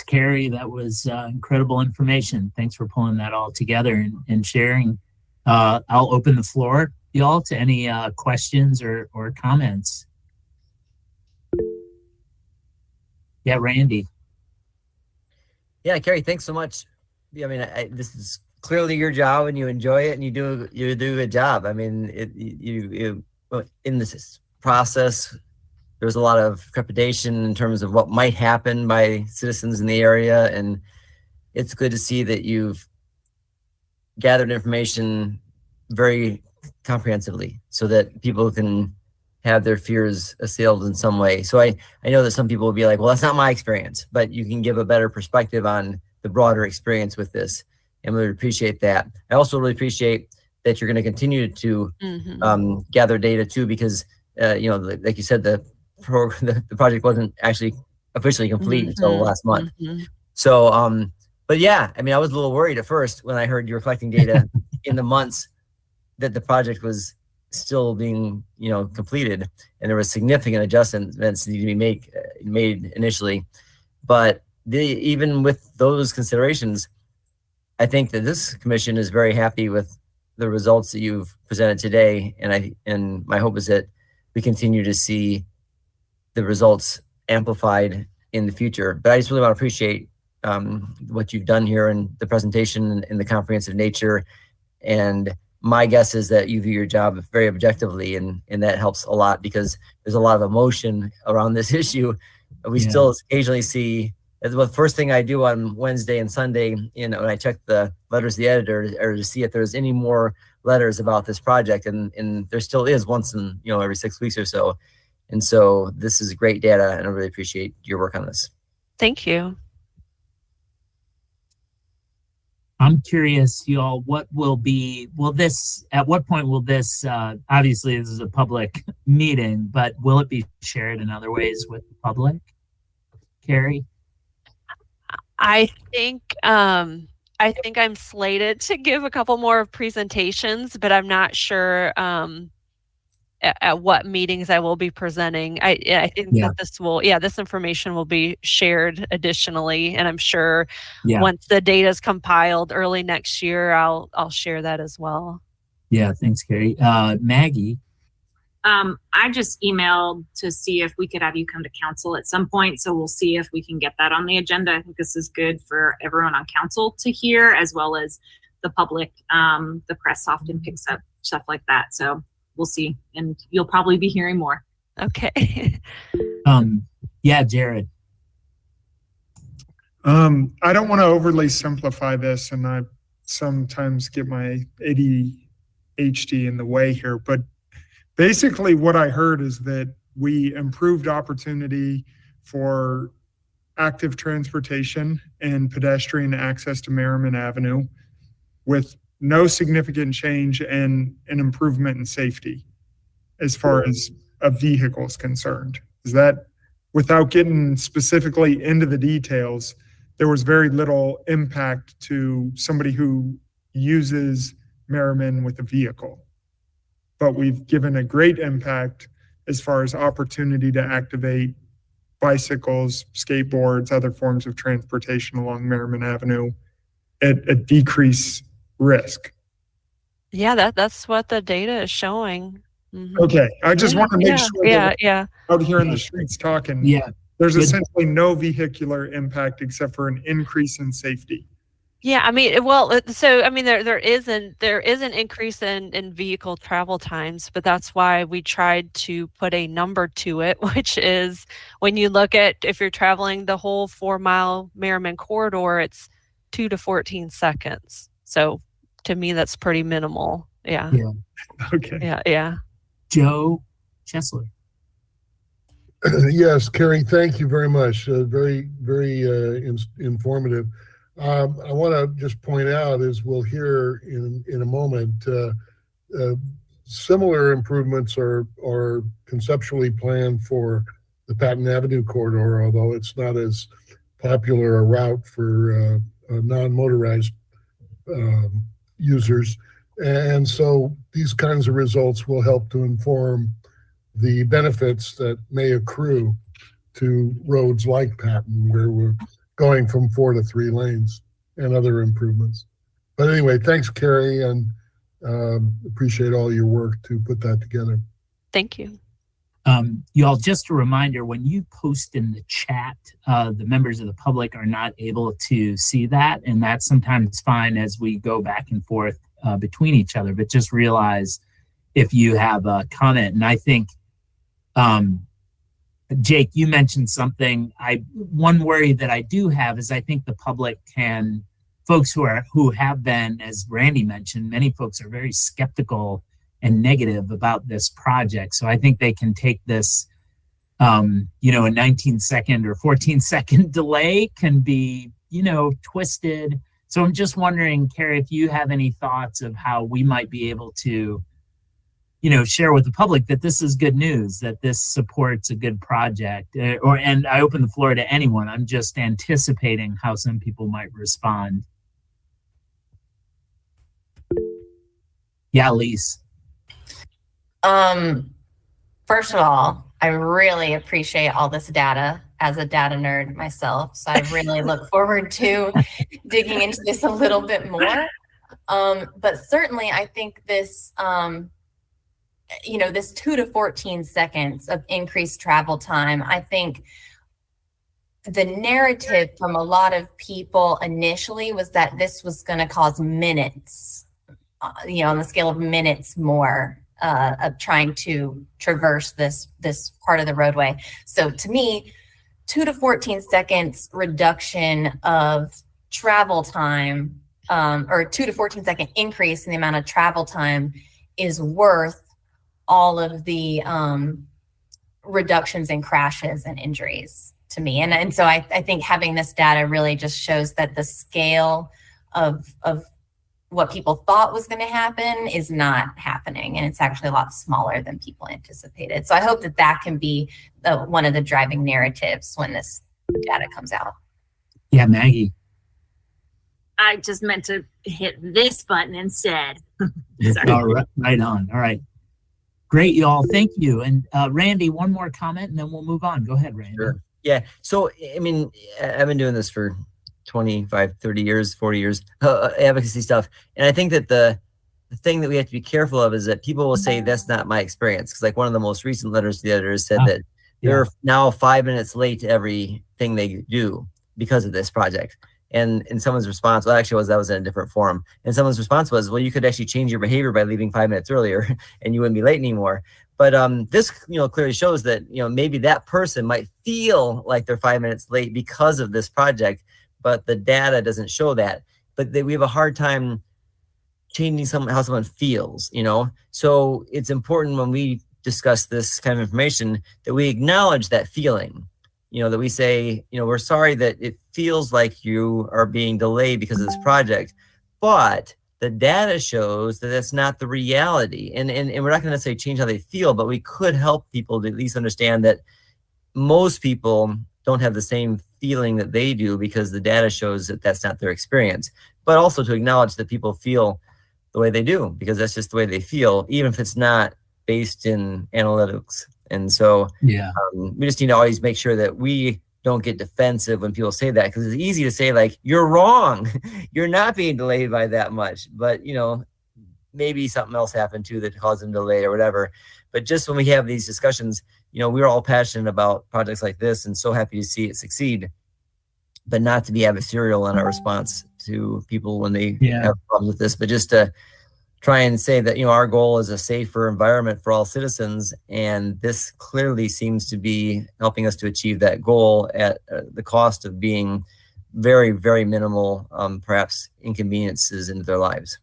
Carrie. That was incredible information. Thanks for pulling that all together and sharing. I'll open the floor, y'all, to any questions or comments. Yeah, Randy. Yeah, Carrie, thanks so much. I mean, this is clearly your job, and you enjoy it, and you do a good job. I mean, you in this process, there's a lot of trepidation in terms of what might happen by citizens in the area, and it's good to see that you've gathered information very comprehensively so that people can have their fears assailed in some way. So I know that some people will be like, well, that's not my experience, but you can give a better perspective on the broader experience with this, and we would appreciate that. I also really appreciate that you're going to continue to gather data too, because like you said, the project wasn't actually officially complete until last month. So but yeah, I mean, I was a little worried at first when I heard you were collecting data in the months that the project was still being, completed, and there was significant adjustments that needed to be made initially. But even with those considerations, I think that this commission is very happy with the results that you've presented today, and my hope is that we continue to see the results amplified in the future. But I just really want to appreciate what you've done here and the presentation and the comprehensive nature. And my guess is that you view your job very objectively, and that helps a lot, because there's a lot of emotion around this issue. We still occasionally see, the first thing I do on Wednesday and Sunday, when I check the letters to the editor, or to see if there's any more letters about this project, and there still is once in every 6 weeks or so. And so this is great data, and I really appreciate your work on this. Thank you. I'm curious, y'all, at what point will this, obviously this is a public meeting, but will it be shared in other ways with the public? Carrie? I think I'm slated to give a couple more presentations, but I'm not sure at what meetings I will be presenting. I think that this information will be shared additionally, and I'm sure once the data is compiled early next year, I'll share that as well. Yeah, thanks, Carrie. Maggie. I just emailed to see if we could have you come to council at some point. So we'll see if we can get that on the agenda. I think this is good for everyone on council to hear, as well as the public. The press often picks up stuff like that. So we'll see. And you'll probably be hearing more. Okay. Yeah, Jared. I don't want to overly simplify this, and I sometimes get my ADHD in the way here, but basically what I heard is that we improved opportunity for active transportation and pedestrian access to Merriman Avenue with no significant change and an improvement in safety as far as a vehicle is concerned. Is that, without getting specifically into the details, there was very little impact to somebody who uses Merriman with a vehicle. But we've given a great impact as far as opportunity to activate bicycles, skateboards, other forms of transportation along Merriman Avenue at a decreased risk. Yeah, that's what the data is showing. Mm-hmm. Okay, I just want to make sure that out here in the streets talking, there's essentially no vehicular impact except for an increase in safety. Yeah, I mean, well, so I mean, there is an increase in vehicle travel times, but that's why we tried to put a number to it, which is when you look at if you're traveling the whole 4-mile Merriman corridor, it's 2 to 14 seconds. So to me, that's pretty minimal. Yeah. Yeah. Okay. Yeah. Joe Chesler. Yes, Carrie, thank you very much. Very informative. I want to just point out, as we'll hear in a moment, similar improvements are conceptually planned for the Patton Avenue corridor, although it's not as popular a route for non-motorized users. And so these kinds of results will help to inform the benefits that may accrue to roads like Patton, where we're going from 4 to 3 lanes, and other improvements. But anyway, thanks, Carrie, and appreciate all your work to put that together. Thank you. Y'all, just a reminder, when you post in the chat, the members of the public are not able to see that, and that's sometimes fine as we go back and forth between each other, but just realize if you have a comment. And I think, Jake, you mentioned something. One worry that I do have is I think the public folks who have been, as Randy mentioned, many folks are very skeptical and negative about this project. So I think they can take this, a 19-second or 14-second delay can be, twisted. So I'm just wondering, Carrie, if you have any thoughts of how we might be able to, share with the public that this is good news, that this supports a good project, and I open the floor to anyone. I'm just anticipating how some people might respond. Yeah, Lise. First of all, I really appreciate all this data as a data nerd myself. So I really look forward to digging into this a little bit more. But certainly I think this, this 2 to 14 seconds of increased travel time, I think the narrative from a lot of people initially was that this was going to cause minutes, on the scale of minutes more of trying to traverse this part of the roadway. So to me, 2 to 14 seconds reduction of travel time, or 2 to 14 second increase in the amount of travel time is worth all of the reductions in crashes and injuries to me. And so I think having this data really just shows that the scale of what people thought was going to happen is not happening. And it's actually a lot smaller than people anticipated. So I hope that can be one of the driving narratives when this data comes out. Yeah, Maggie. I just meant to hit this button instead. All right, right on. All right. Great, y'all. Thank you. And Randy, one more comment and then we'll move on. Go ahead, Randy. Sure. Yeah. So, I mean, I've been doing this for 25, 30 years, 40 years, advocacy stuff. And I think that the the thing that we have to be careful of is that people will say that's not my experience. Because like one of the most recent letters to the editors said that they're now 5 minutes late to everything they do because of this project. And someone's response, well, actually that was in a different forum. And someone's response was, well, you could actually change your behavior by leaving 5 minutes earlier and you wouldn't be late anymore. But this, clearly shows that, maybe that person might feel like they're 5 minutes late because of this project, but the data doesn't show that. But we have a hard time changing how someone feels, So it's important when we discuss this kind of information that we acknowledge that feeling, that we say, we're sorry that it feels like you are being delayed because of this project, but the data shows that that's not the reality. And we're not going to necessarily change how they feel, but we could help people to at least understand that most people don't have the same feeling that they do because the data shows that that's not their experience. But also to acknowledge that people feel the way they do, because that's just the way they feel, even if it's not based in analytics. And so we just need to always make sure that we don't get defensive when people say that, because it's easy to say like, you're wrong, you're not being delayed by that much, but maybe something else happened too that caused them delay or whatever. But just when we have these discussions, we're all passionate about projects like this and so happy to see it succeed, but not to be adversarial in our response to people when they have problems with this, but just to try and say that, our goal is a safer environment for all citizens. And this clearly seems to be helping us to achieve that goal at the cost of being very, very minimal, perhaps inconveniences into their lives.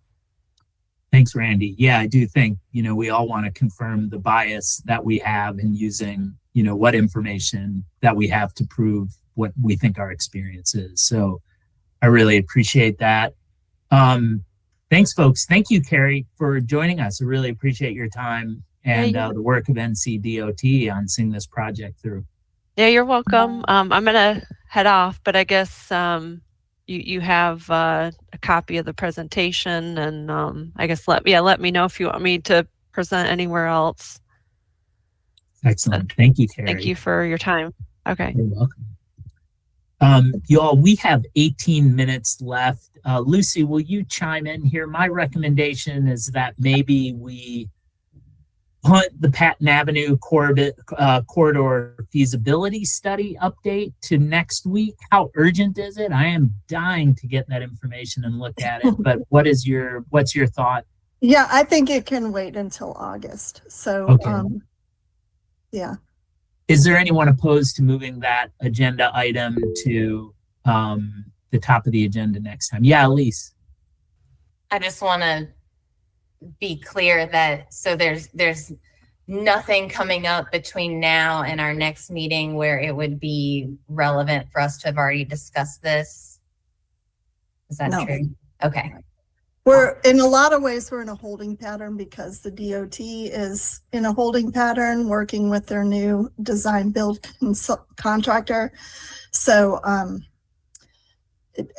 Thanks, Randy. Yeah, I do think, we all want to confirm the bias that we have in using, what information that we have to prove what we think our experience is. So I really appreciate that. Thanks, folks. Thank you, Carrie, for joining us. I really appreciate your time and the work of NCDOT on seeing this project through. Yeah, you're welcome. I'm going to head off, but I guess you have a copy of the presentation, and I guess let me know if you want me to present anywhere else. Excellent. Thank you, Carrie. Thank you for your time. Okay. You're welcome. Y'all, we have 18 minutes left. Lucy, will you chime in here? My recommendation is that maybe we punt the Patton Avenue corridor feasibility study update to next week. How urgent is it? I am dying to get that information and look at it, but what's your thought? Yeah, I think it can wait until August. So, okay. Yeah. Is there anyone opposed to moving that agenda item to the top of the agenda next time? Yeah, Elise. I just want to be clear that there's nothing coming up between now and our next meeting where it would be relevant for us to have already discussed this. Is that true? Okay. We're in a lot of ways, we're in a holding pattern because the DOT is in a holding pattern working with their new design build contractor. So,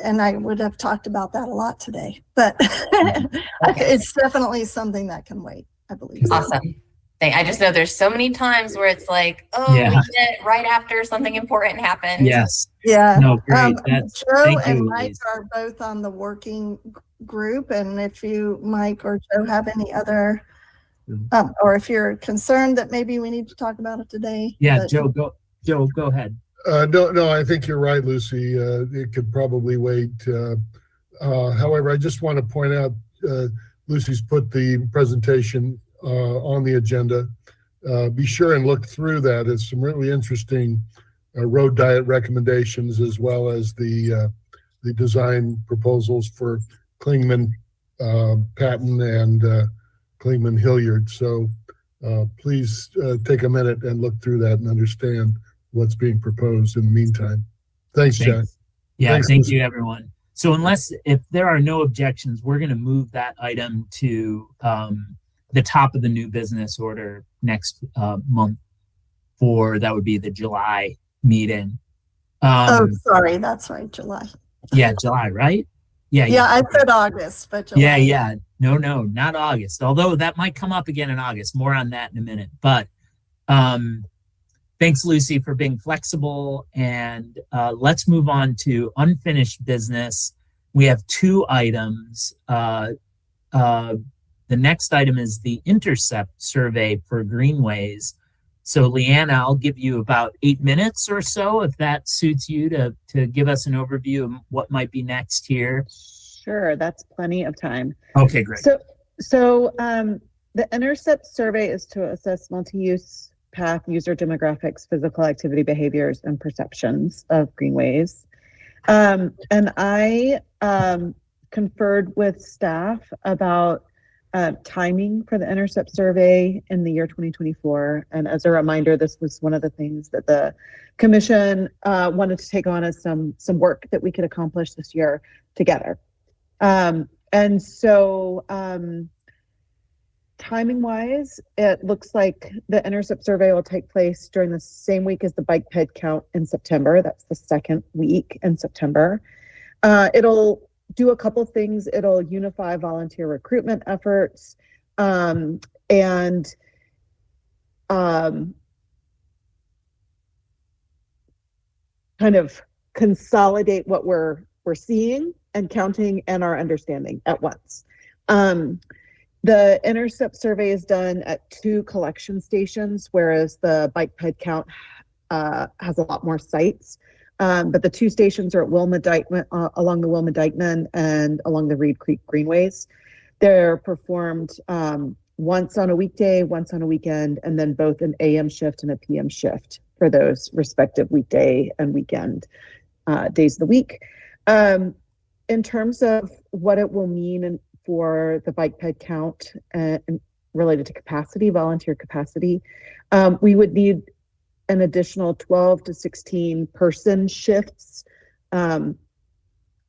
and I would have talked about that a lot today, but it's definitely something that can wait, I believe. Awesome. I just know there's so many times where it's like, we get right after something important happened. Yes. Yeah. No, great. Joe and Mike are both on the working group, and if you, Mike or Joe, have any other, or if you're concerned that maybe we need to talk about it today. Yeah, Joe, go ahead. No, I think you're right, Lucy. It could probably wait. However, I just want to point out, Lucy's put the presentation on the agenda. Be sure and look through that. It's some really interesting road diet recommendations, as well as the design proposals for Klingman, Patton, and Klingman Hilliard. So please take a minute and look through that and understand what's being proposed in the meantime. Thanks, Jack. Yeah, Thanks, thank Lucy. you, everyone. So if there are no objections, we're going to move that item to the top of the new business order next month that would be the July meeting. Sorry, that's right, July. Yeah, July, right? Yeah, I said August, but July. Yeah. No, not August. Although that might come up again in August. More on that in a minute. But thanks, Lucy, for being flexible. And let's move on to unfinished business. We have two items. the next item is the intercept survey for greenways. So Leanna, I'll give you about 8 minutes or so, if that suits you, to give us an overview of what might be next here. Sure, that's plenty of time. Okay, great. So the intercept survey is to assess multi-use path user demographics, physical activity behaviors, and perceptions of greenways. And I conferred with staff about timing for the intercept survey in the year 2024. And as a reminder, this was one of the things that the commission wanted to take on as some work that we could accomplish this year together. And so timing wise, it looks like the intercept survey will take place during the same week as the bike ped count in September. That's the second week in September. It'll do a couple things. It'll unify volunteer recruitment efforts and kind of consolidate what we're seeing and counting and our understanding at once. The intercept survey is done at 2 collection stations, whereas the bike ped count has a lot more sites. But the 2 stations are at along the Wilma Dykeman and along the Reed Creek Greenways. They're performed once on a weekday, once on a weekend, and then both an AM shift and a PM shift for those respective weekday and weekend days of the week. In terms of what it will mean for the bike ped count and related to capacity, volunteer capacity, we would need an additional 12 to 16 person shifts for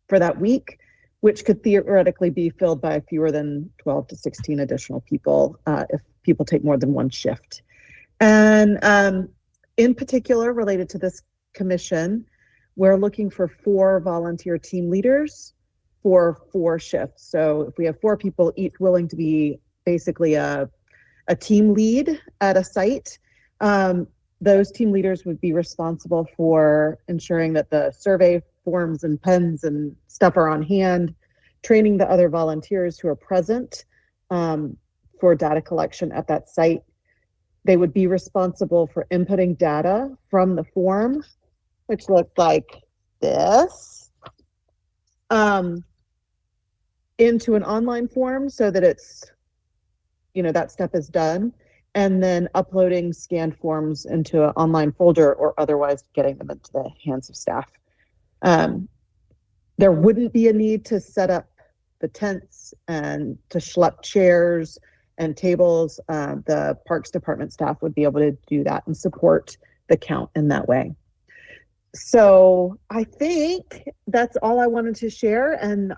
that week, which could theoretically be filled by fewer than 12 to 16 additional people if people take more than one shift. And in particular, related to this commission, we're looking for 4 volunteer team leaders for 4 shifts. So if we have 4 people each willing to be basically a team lead at a site, those team leaders would be responsible for ensuring that the survey forms and pens and stuff are on hand, training the other volunteers who are present for data collection at that site. They would be responsible for inputting data from the form, which looks like this, into an online form so that it's, that step is done, and then uploading scanned forms into an online folder or otherwise getting them into the hands of staff. There wouldn't be a need to set up the tents and to schlep chairs and tables. The Parks Department staff would be able to do that and support the count in that way. So I think that's all I wanted to share. And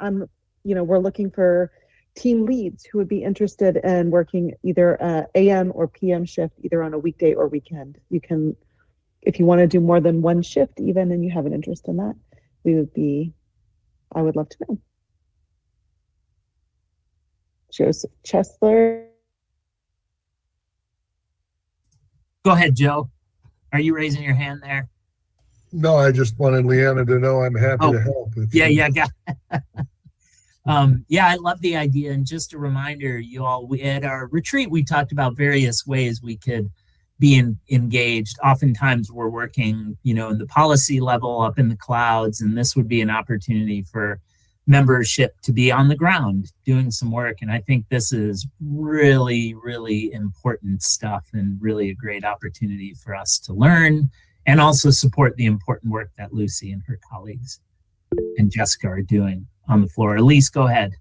we're looking for team leads who would be interested in working either AM or PM shift, either on a weekday or weekend. You can, if you want to do more than one shift even, and you have an interest in that, I would love to know. Joseph Chesler. Go ahead, Joe. Are you raising your hand there? No, I just wanted Leanna to know I'm happy to help. Yeah. I love the idea. And just a reminder, you all, at our retreat, we talked about various ways we could be engaged. Oftentimes we're working, in the policy level up in the clouds, and this would be an opportunity for membership to be on the ground doing some work. And I think this is really, really important stuff and really a great opportunity for us to learn and also support the important work that Lucy and her colleagues and Jessica are doing on the floor. Elise, go ahead.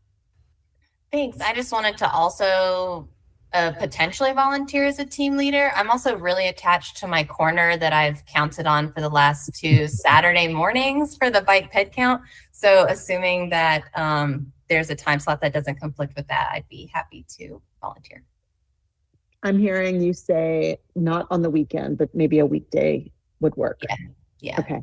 Thanks. I just wanted to also potentially volunteer as a team leader. I'm also really attached to my corner that I've counted on for the last 2 Saturday mornings for the bike ped count. So assuming that there's a time slot that doesn't conflict with that, I'd be happy to volunteer. I'm hearing you say not on the weekend, but maybe a weekday would work. Yeah. Okay.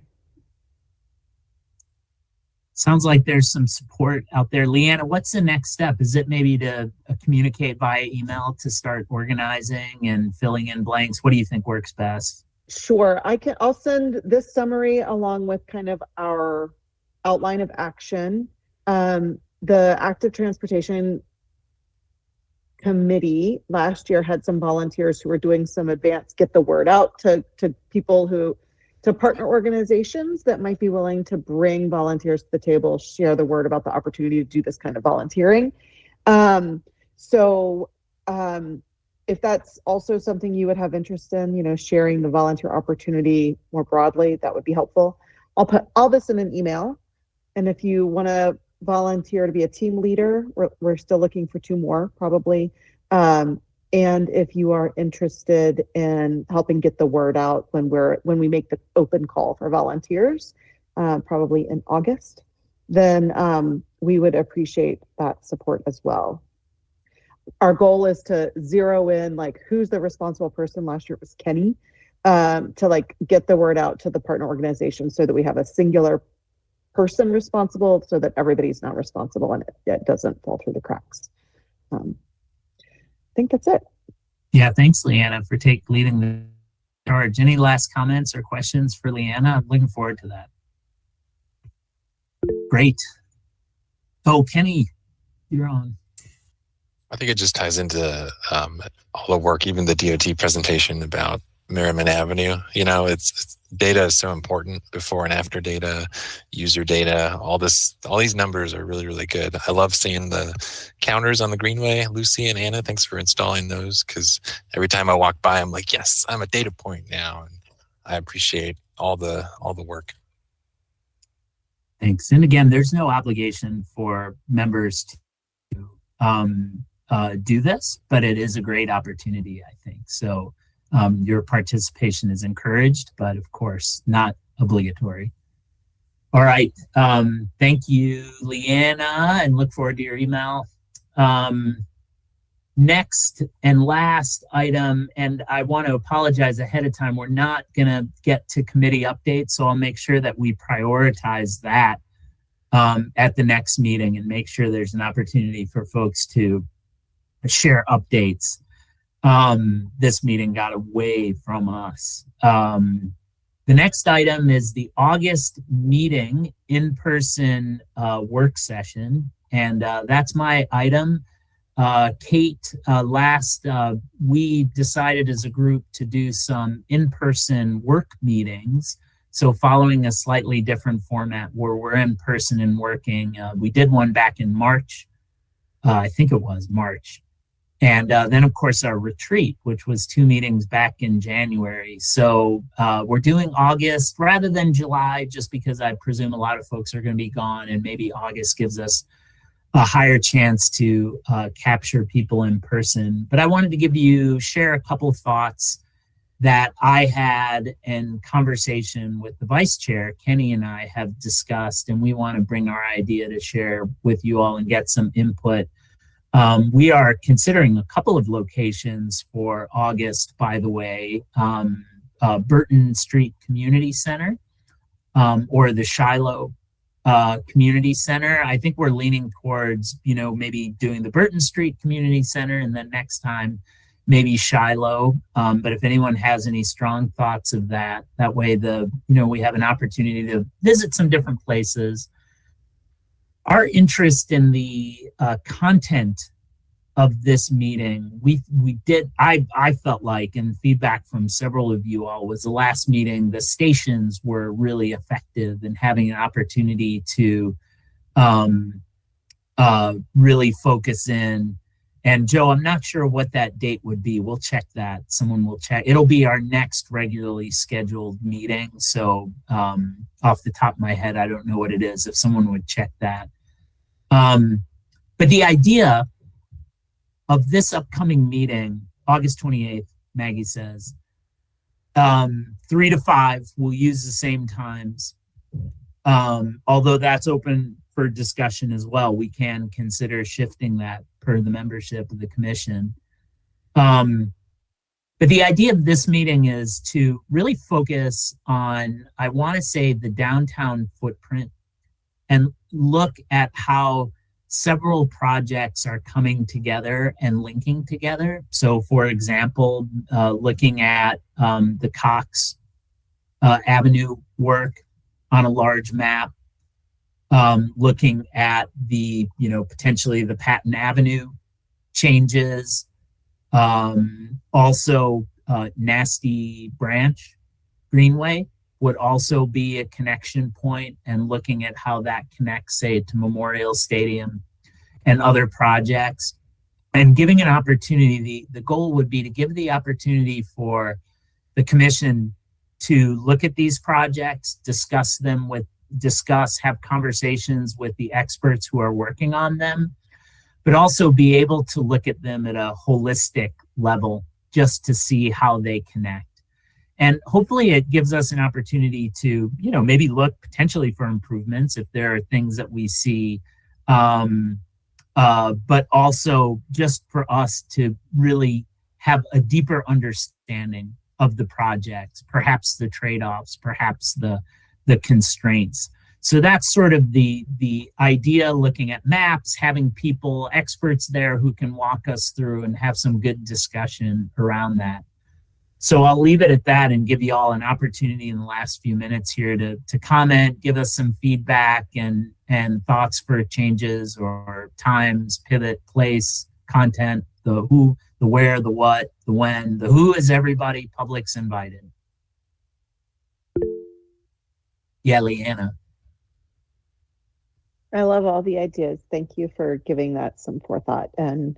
Sounds like there's some support out there. Leanna, what's the next step? Is it maybe to communicate via email to start organizing and filling in blanks? What do you think works best? Sure. I'll send this summary along with kind of our outline of action. The active transportation committee last year had some volunteers who were doing some advanced get the word out to people to partner organizations that might be willing to bring volunteers to the table, share the word about the opportunity to do this kind of volunteering. If that's also something you would have interest in, sharing the volunteer opportunity more broadly, that would be helpful. I'll put all this in an email. And if you want to volunteer to be a team leader, we're still looking for 2 more probably. And if you are interested in helping get the word out when we make the open call for volunteers, probably in August, then we would appreciate that support as well. Our goal is to zero in who's the responsible person. Last year it was Kenny, to get the word out to the partner organization so that we have a singular person responsible, so that everybody's not responsible and it doesn't fall through the cracks. I think that's it. Yeah, thanks, Leanna, for leading the charge. Any last comments or questions for Leanna? I'm looking forward to that. Great. Oh, Kenny, you're on. I think it just ties into all the work, even the DOT presentation about Merriman Avenue. It's data is so important, before and after data, user data, all these numbers are really, really good. I love seeing the counters on the Greenway. Lucy and Anna, thanks for installing those, because every time I walk by, I'm like, yes, I'm a data point now. And I appreciate all the work. Thanks. And again, there's no obligation for members to do this, but it is a great opportunity, I think. So your participation is encouraged, but of course not obligatory. All right. Thank you, Leanna, and look forward to your email. Next and last item, and I want to apologize ahead of time, we're not going to get to committee updates, so I'll make sure that we prioritize that at the next meeting and make sure there's an opportunity for folks to share updates. This meeting got away from us. The next item is the August meeting in-person work session, and that's my item. Kate, we decided as a group to do some in-person work meetings. So following a slightly different format where we're in person and working. We did one back in March. I think it was March. And then, of course, our retreat, which was 2 meetings back in January. So we're doing August rather than July, just because I presume a lot of folks are going to be gone, and maybe August gives us a higher chance to capture people in person. But I wanted to share a couple of thoughts that I had in conversation with the vice chair. Kenny and I have discussed, and we want to bring our idea to share with you all and get some input. We are considering a couple of locations for August, by the way. Burton Street Community Center or the Shiloh Community Center. I think we're leaning towards, maybe doing the Burton Street Community Center, and then next time maybe Shiloh. But if anyone has any strong thoughts of that way we have an opportunity to visit some different places. Our interest in the content of this meeting, I felt like, and feedback from several of you all, was the last meeting, the stations were really effective in having an opportunity to really focus in. And Joe, I'm not sure what that date would be. We'll check that. Someone will check. It'll be our next regularly scheduled meeting. So off the top of my head, I don't know what it is. If someone would check that. But the idea of this upcoming meeting, August 28th, Maggie says, 3 to 5, we'll use the same times. Although that's open for discussion as well. We can consider shifting that per the membership of the commission. But the idea of this meeting is to really focus on, I want to say, the downtown footprint and look at how several projects are coming together and linking together. So, for example, looking at the Cox Avenue work on a large map, looking at the, potentially the Patton Avenue changes. Also, Nasty Branch Greenway would also be a connection point, and looking at how that connects, say, to Memorial Stadium and other projects, and giving an opportunity. The goal would be to give the opportunity for the commission to look at these projects, have conversations with the experts who are working on them, but also be able to look at them at a holistic level just to see how they connect. And hopefully it gives us an opportunity to, maybe look potentially for improvements if there are things that we see, but also just for us to really have a deeper understanding of the projects, perhaps the trade-offs, perhaps the constraints. So that's sort of the idea, looking at maps, having people, experts there who can walk us through and have some good discussion around that. So I'll leave it at that and give you all an opportunity in the last few minutes here to comment, give us some feedback and thoughts for changes or times, pivot, place, content, the who, the where, the what, the when. The who is everybody, public's invited. Yeah, Leanna. I love all the ideas. Thank you for giving that some forethought. And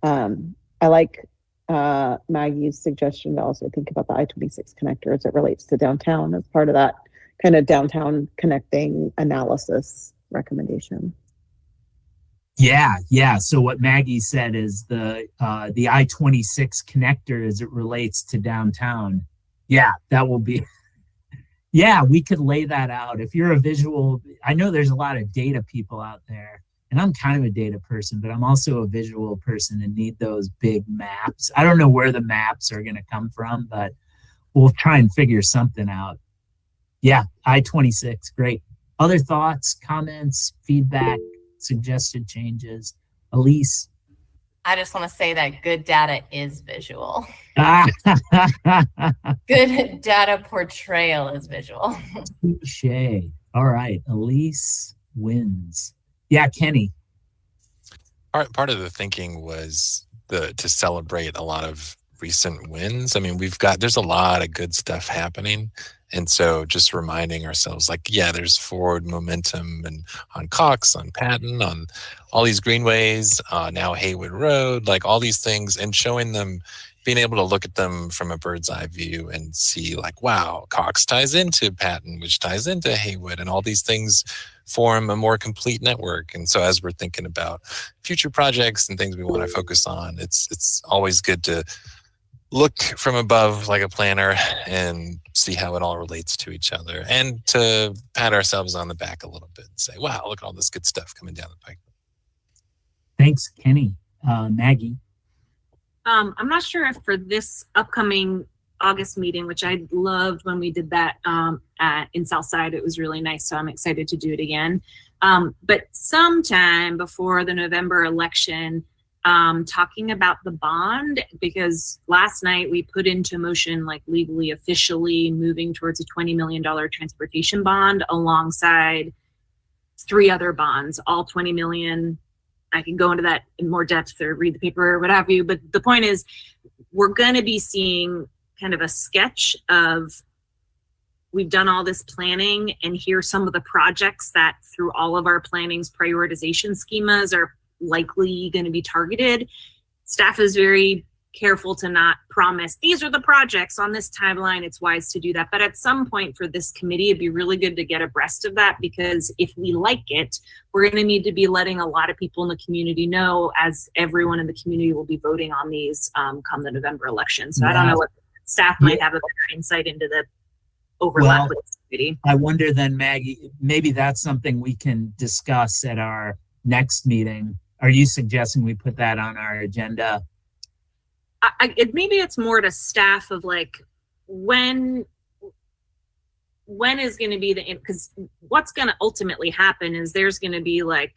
I like Maggie's suggestion to also think about the I-26 connector as it relates to downtown as part of that kind of downtown connecting analysis recommendation. Yeah. So what Maggie said is the I-26 connector as it relates to downtown. Yeah, that will be. Yeah, we could lay that out. If you're a visual, I know there's a lot of data people out there, and I'm kind of a data person, but I'm also a visual person and need those big maps. I don't know where the maps are going to come from, but we'll try and figure something out. Yeah, I-26, great. Other thoughts, comments, feedback, suggested changes? Elise? I just want to say that good data is visual. Good data portrayal is visual. Touché. All right, Elise wins. Yeah, Kenny. Part of the thinking was to celebrate a lot of recent wins. I mean, there's a lot of good stuff happening. And so just reminding ourselves, there's forward momentum and on Cox, on Patton, on all these greenways, now Haywood Road, all these things, and showing them, being able to look at them from a bird's eye view and see wow, Cox ties into Patton, which ties into Haywood, and all these things form a more complete network. And so as we're thinking about future projects and things we want to focus on, it's always good to look from above like a planner and see how it all relates to each other, and to pat ourselves on the back a little bit and say, wow, look at all this good stuff coming down the pike. Thanks, Kenny. Maggie? I'm not sure if for this upcoming August meeting, which I loved when we did that in Southside, it was really nice. So I'm excited to do it again. But sometime before the November election, talking about the bond, because last night we put into motion, legally, officially moving towards a $20 million transportation bond alongside 3 other bonds, all 20 million. I can go into that in more depth or read the paper or what have you. But the point is, we're going to be seeing kind of a sketch of, we've done all this planning, and here's some of the projects that through all of our planning's prioritization schemas are likely going to be targeted. Staff is very careful to not promise these are the projects on this timeline. It's wise to do that. But at some point for this committee, it'd be really good to get abreast of that, because if we like it, we're going to need to be letting a lot of people in the community know, as everyone in the community will be voting on these come the November election. So I don't know what staff might have a better insight into the overlap with this committee. I wonder then, Maggie, maybe that's something we can discuss at our next meeting. Are you suggesting we put that on our agenda? Maybe it's more to staff of when is going to be because what's going to ultimately happen is there's going to be a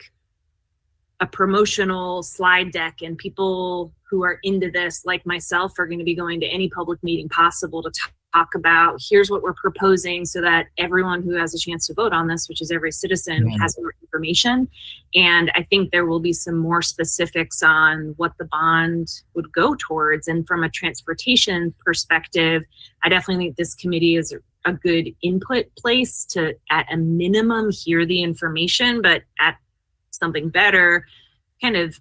promotional slide deck, and people who are into this, like myself, are going to be going to any public meeting possible to talk about, here's what we're proposing, so that everyone who has a chance to vote on this, which is every citizen, has more information. And I think there will be some more specifics on what the bond would go towards. And from a transportation perspective, I definitely think this committee is a good input place to, at a minimum, hear the information, but at something better, kind of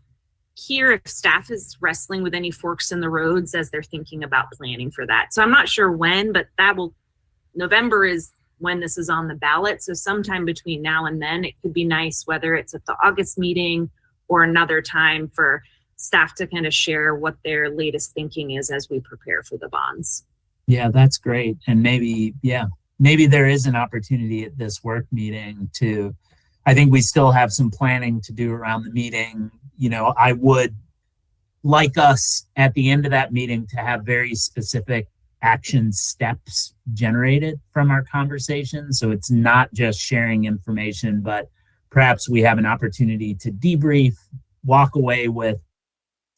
hear if staff is wrestling with any forks in the roads as they're thinking about planning for that. So I'm not sure when, but November is when this is on the ballot. So sometime between now and then, it could be nice, whether it's at the August meeting or another time, for staff to kind of share what their latest thinking is as we prepare for the bonds. Yeah, that's great. And maybe there is an opportunity at this work meeting to, I think we still have some planning to do around the meeting. You know, I would like us at the end of that meeting to have very specific action steps generated from our conversation. So it's not just sharing information, but perhaps we have an opportunity to debrief, walk away with,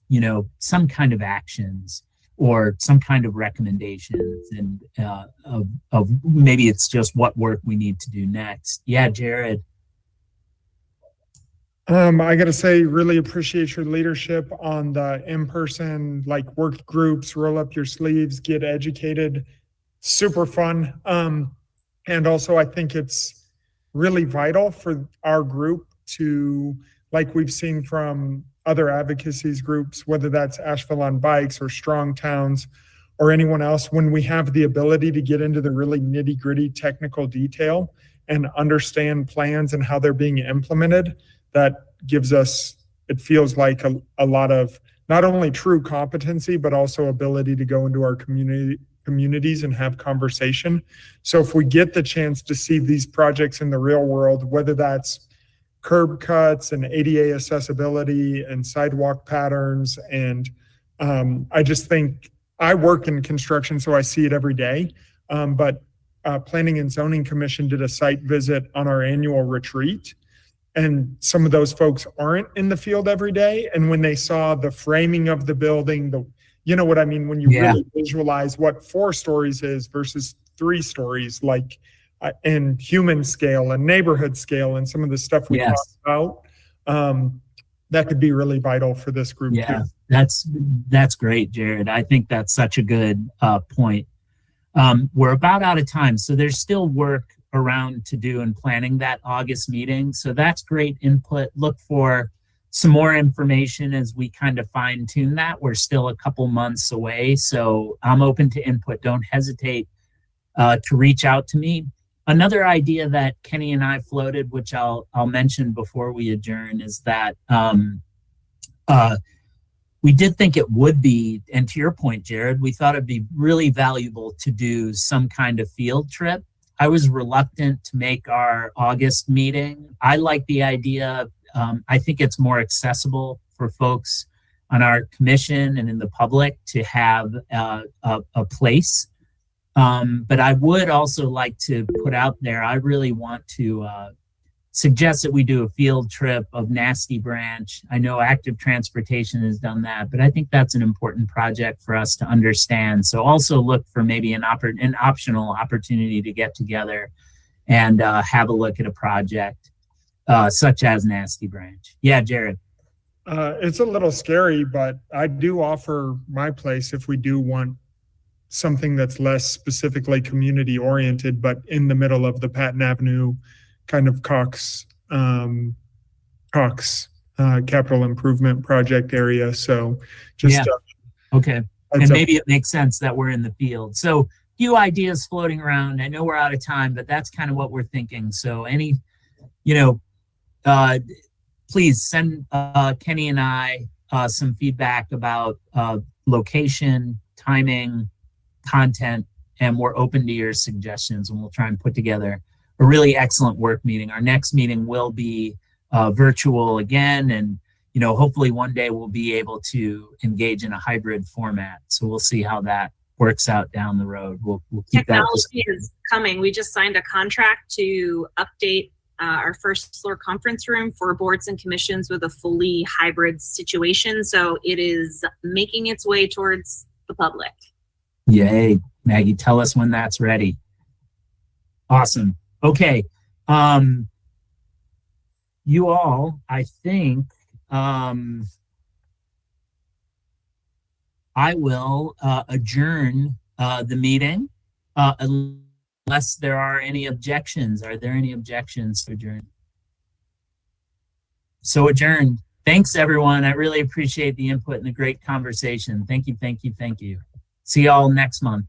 you know, some kind of actions or some kind of recommendations, and of maybe it's just what work we need to do next. Yeah, Jared. I got to say, really appreciate your leadership on the in-person, like, work groups, roll up your sleeves, get educated. Super fun. And also I think it's really vital for our group to, like we've seen from other advocacy groups, whether that's Asheville on Bikes or Strong Towns or anyone else, when we have the ability to get into the really nitty-gritty technical detail and understand plans and how they're being implemented, that gives us, it feels like a lot of not only true competency, but also ability to go into our communities and have conversation. So if we get the chance to see these projects in the real world, whether that's curb cuts and ADA accessibility and sidewalk patterns, and I just think, I work in construction, so I see it every day, but Planning and Zoning Commission did a site visit on our annual retreat. And some of those folks aren't in the field every day. And when they saw the framing of the building, you know what I mean? When you really visualize what 4 stories is versus 3 stories, like in human scale and neighborhood scale and some of the stuff we talked about, that could be really vital for this group too. That's great, Jared. I think that's such a good point. We're about out of time, so there's still work around to do in planning that August meeting. So that's great input. Look for some more information as we kind of fine tune that. We're still a couple months away, so I'm open to input. Don't hesitate to reach out to me. Another idea that Kenny and I floated, which I'll mention before we adjourn, is that we did think it would be, and to your point, Jared, we thought it'd be really valuable to do some kind of field trip. I was reluctant to make our August meeting. I like the idea. I think it's more accessible for folks on our commission and in the public to have a place. But I would also like to put out there, I really want to suggest that we do a field trip of Nasty Branch. I know Active Transportation has done that, but I think that's an important project for us to understand. So also look for maybe an optional opportunity to get together and have a look at a project such as Nasty Branch. Yeah, Jared. It's a little scary, but I do offer my place if we do want something that's less specifically community oriented, but in the middle of the Patton Avenue kind of Cox capital improvement project area. So just okay. And maybe it makes sense that we're in the field. So few ideas floating around. I know we're out of time, but that's kind of what we're thinking. So please send Kenny and I some feedback about location, timing, content, and we're open to your suggestions, and we'll try and put together a really excellent work meeting. Our next meeting will be virtual again, and hopefully one day we'll be able to engage in a hybrid format. So we'll see how that works out down the road. We'll keep Technology is coming. We just signed a contract to update our first floor conference room for boards and commissions with a fully hybrid situation. So it is making its way towards the public. Yay. Maggie, tell us when that's ready. Awesome. Okay. You all, I think, I will adjourn the meeting unless there are any objections. Are there any objections to adjourn? So adjourned. Thanks, everyone. I really appreciate the input and the great conversation. Thank you, thank you, thank you. See y'all next month.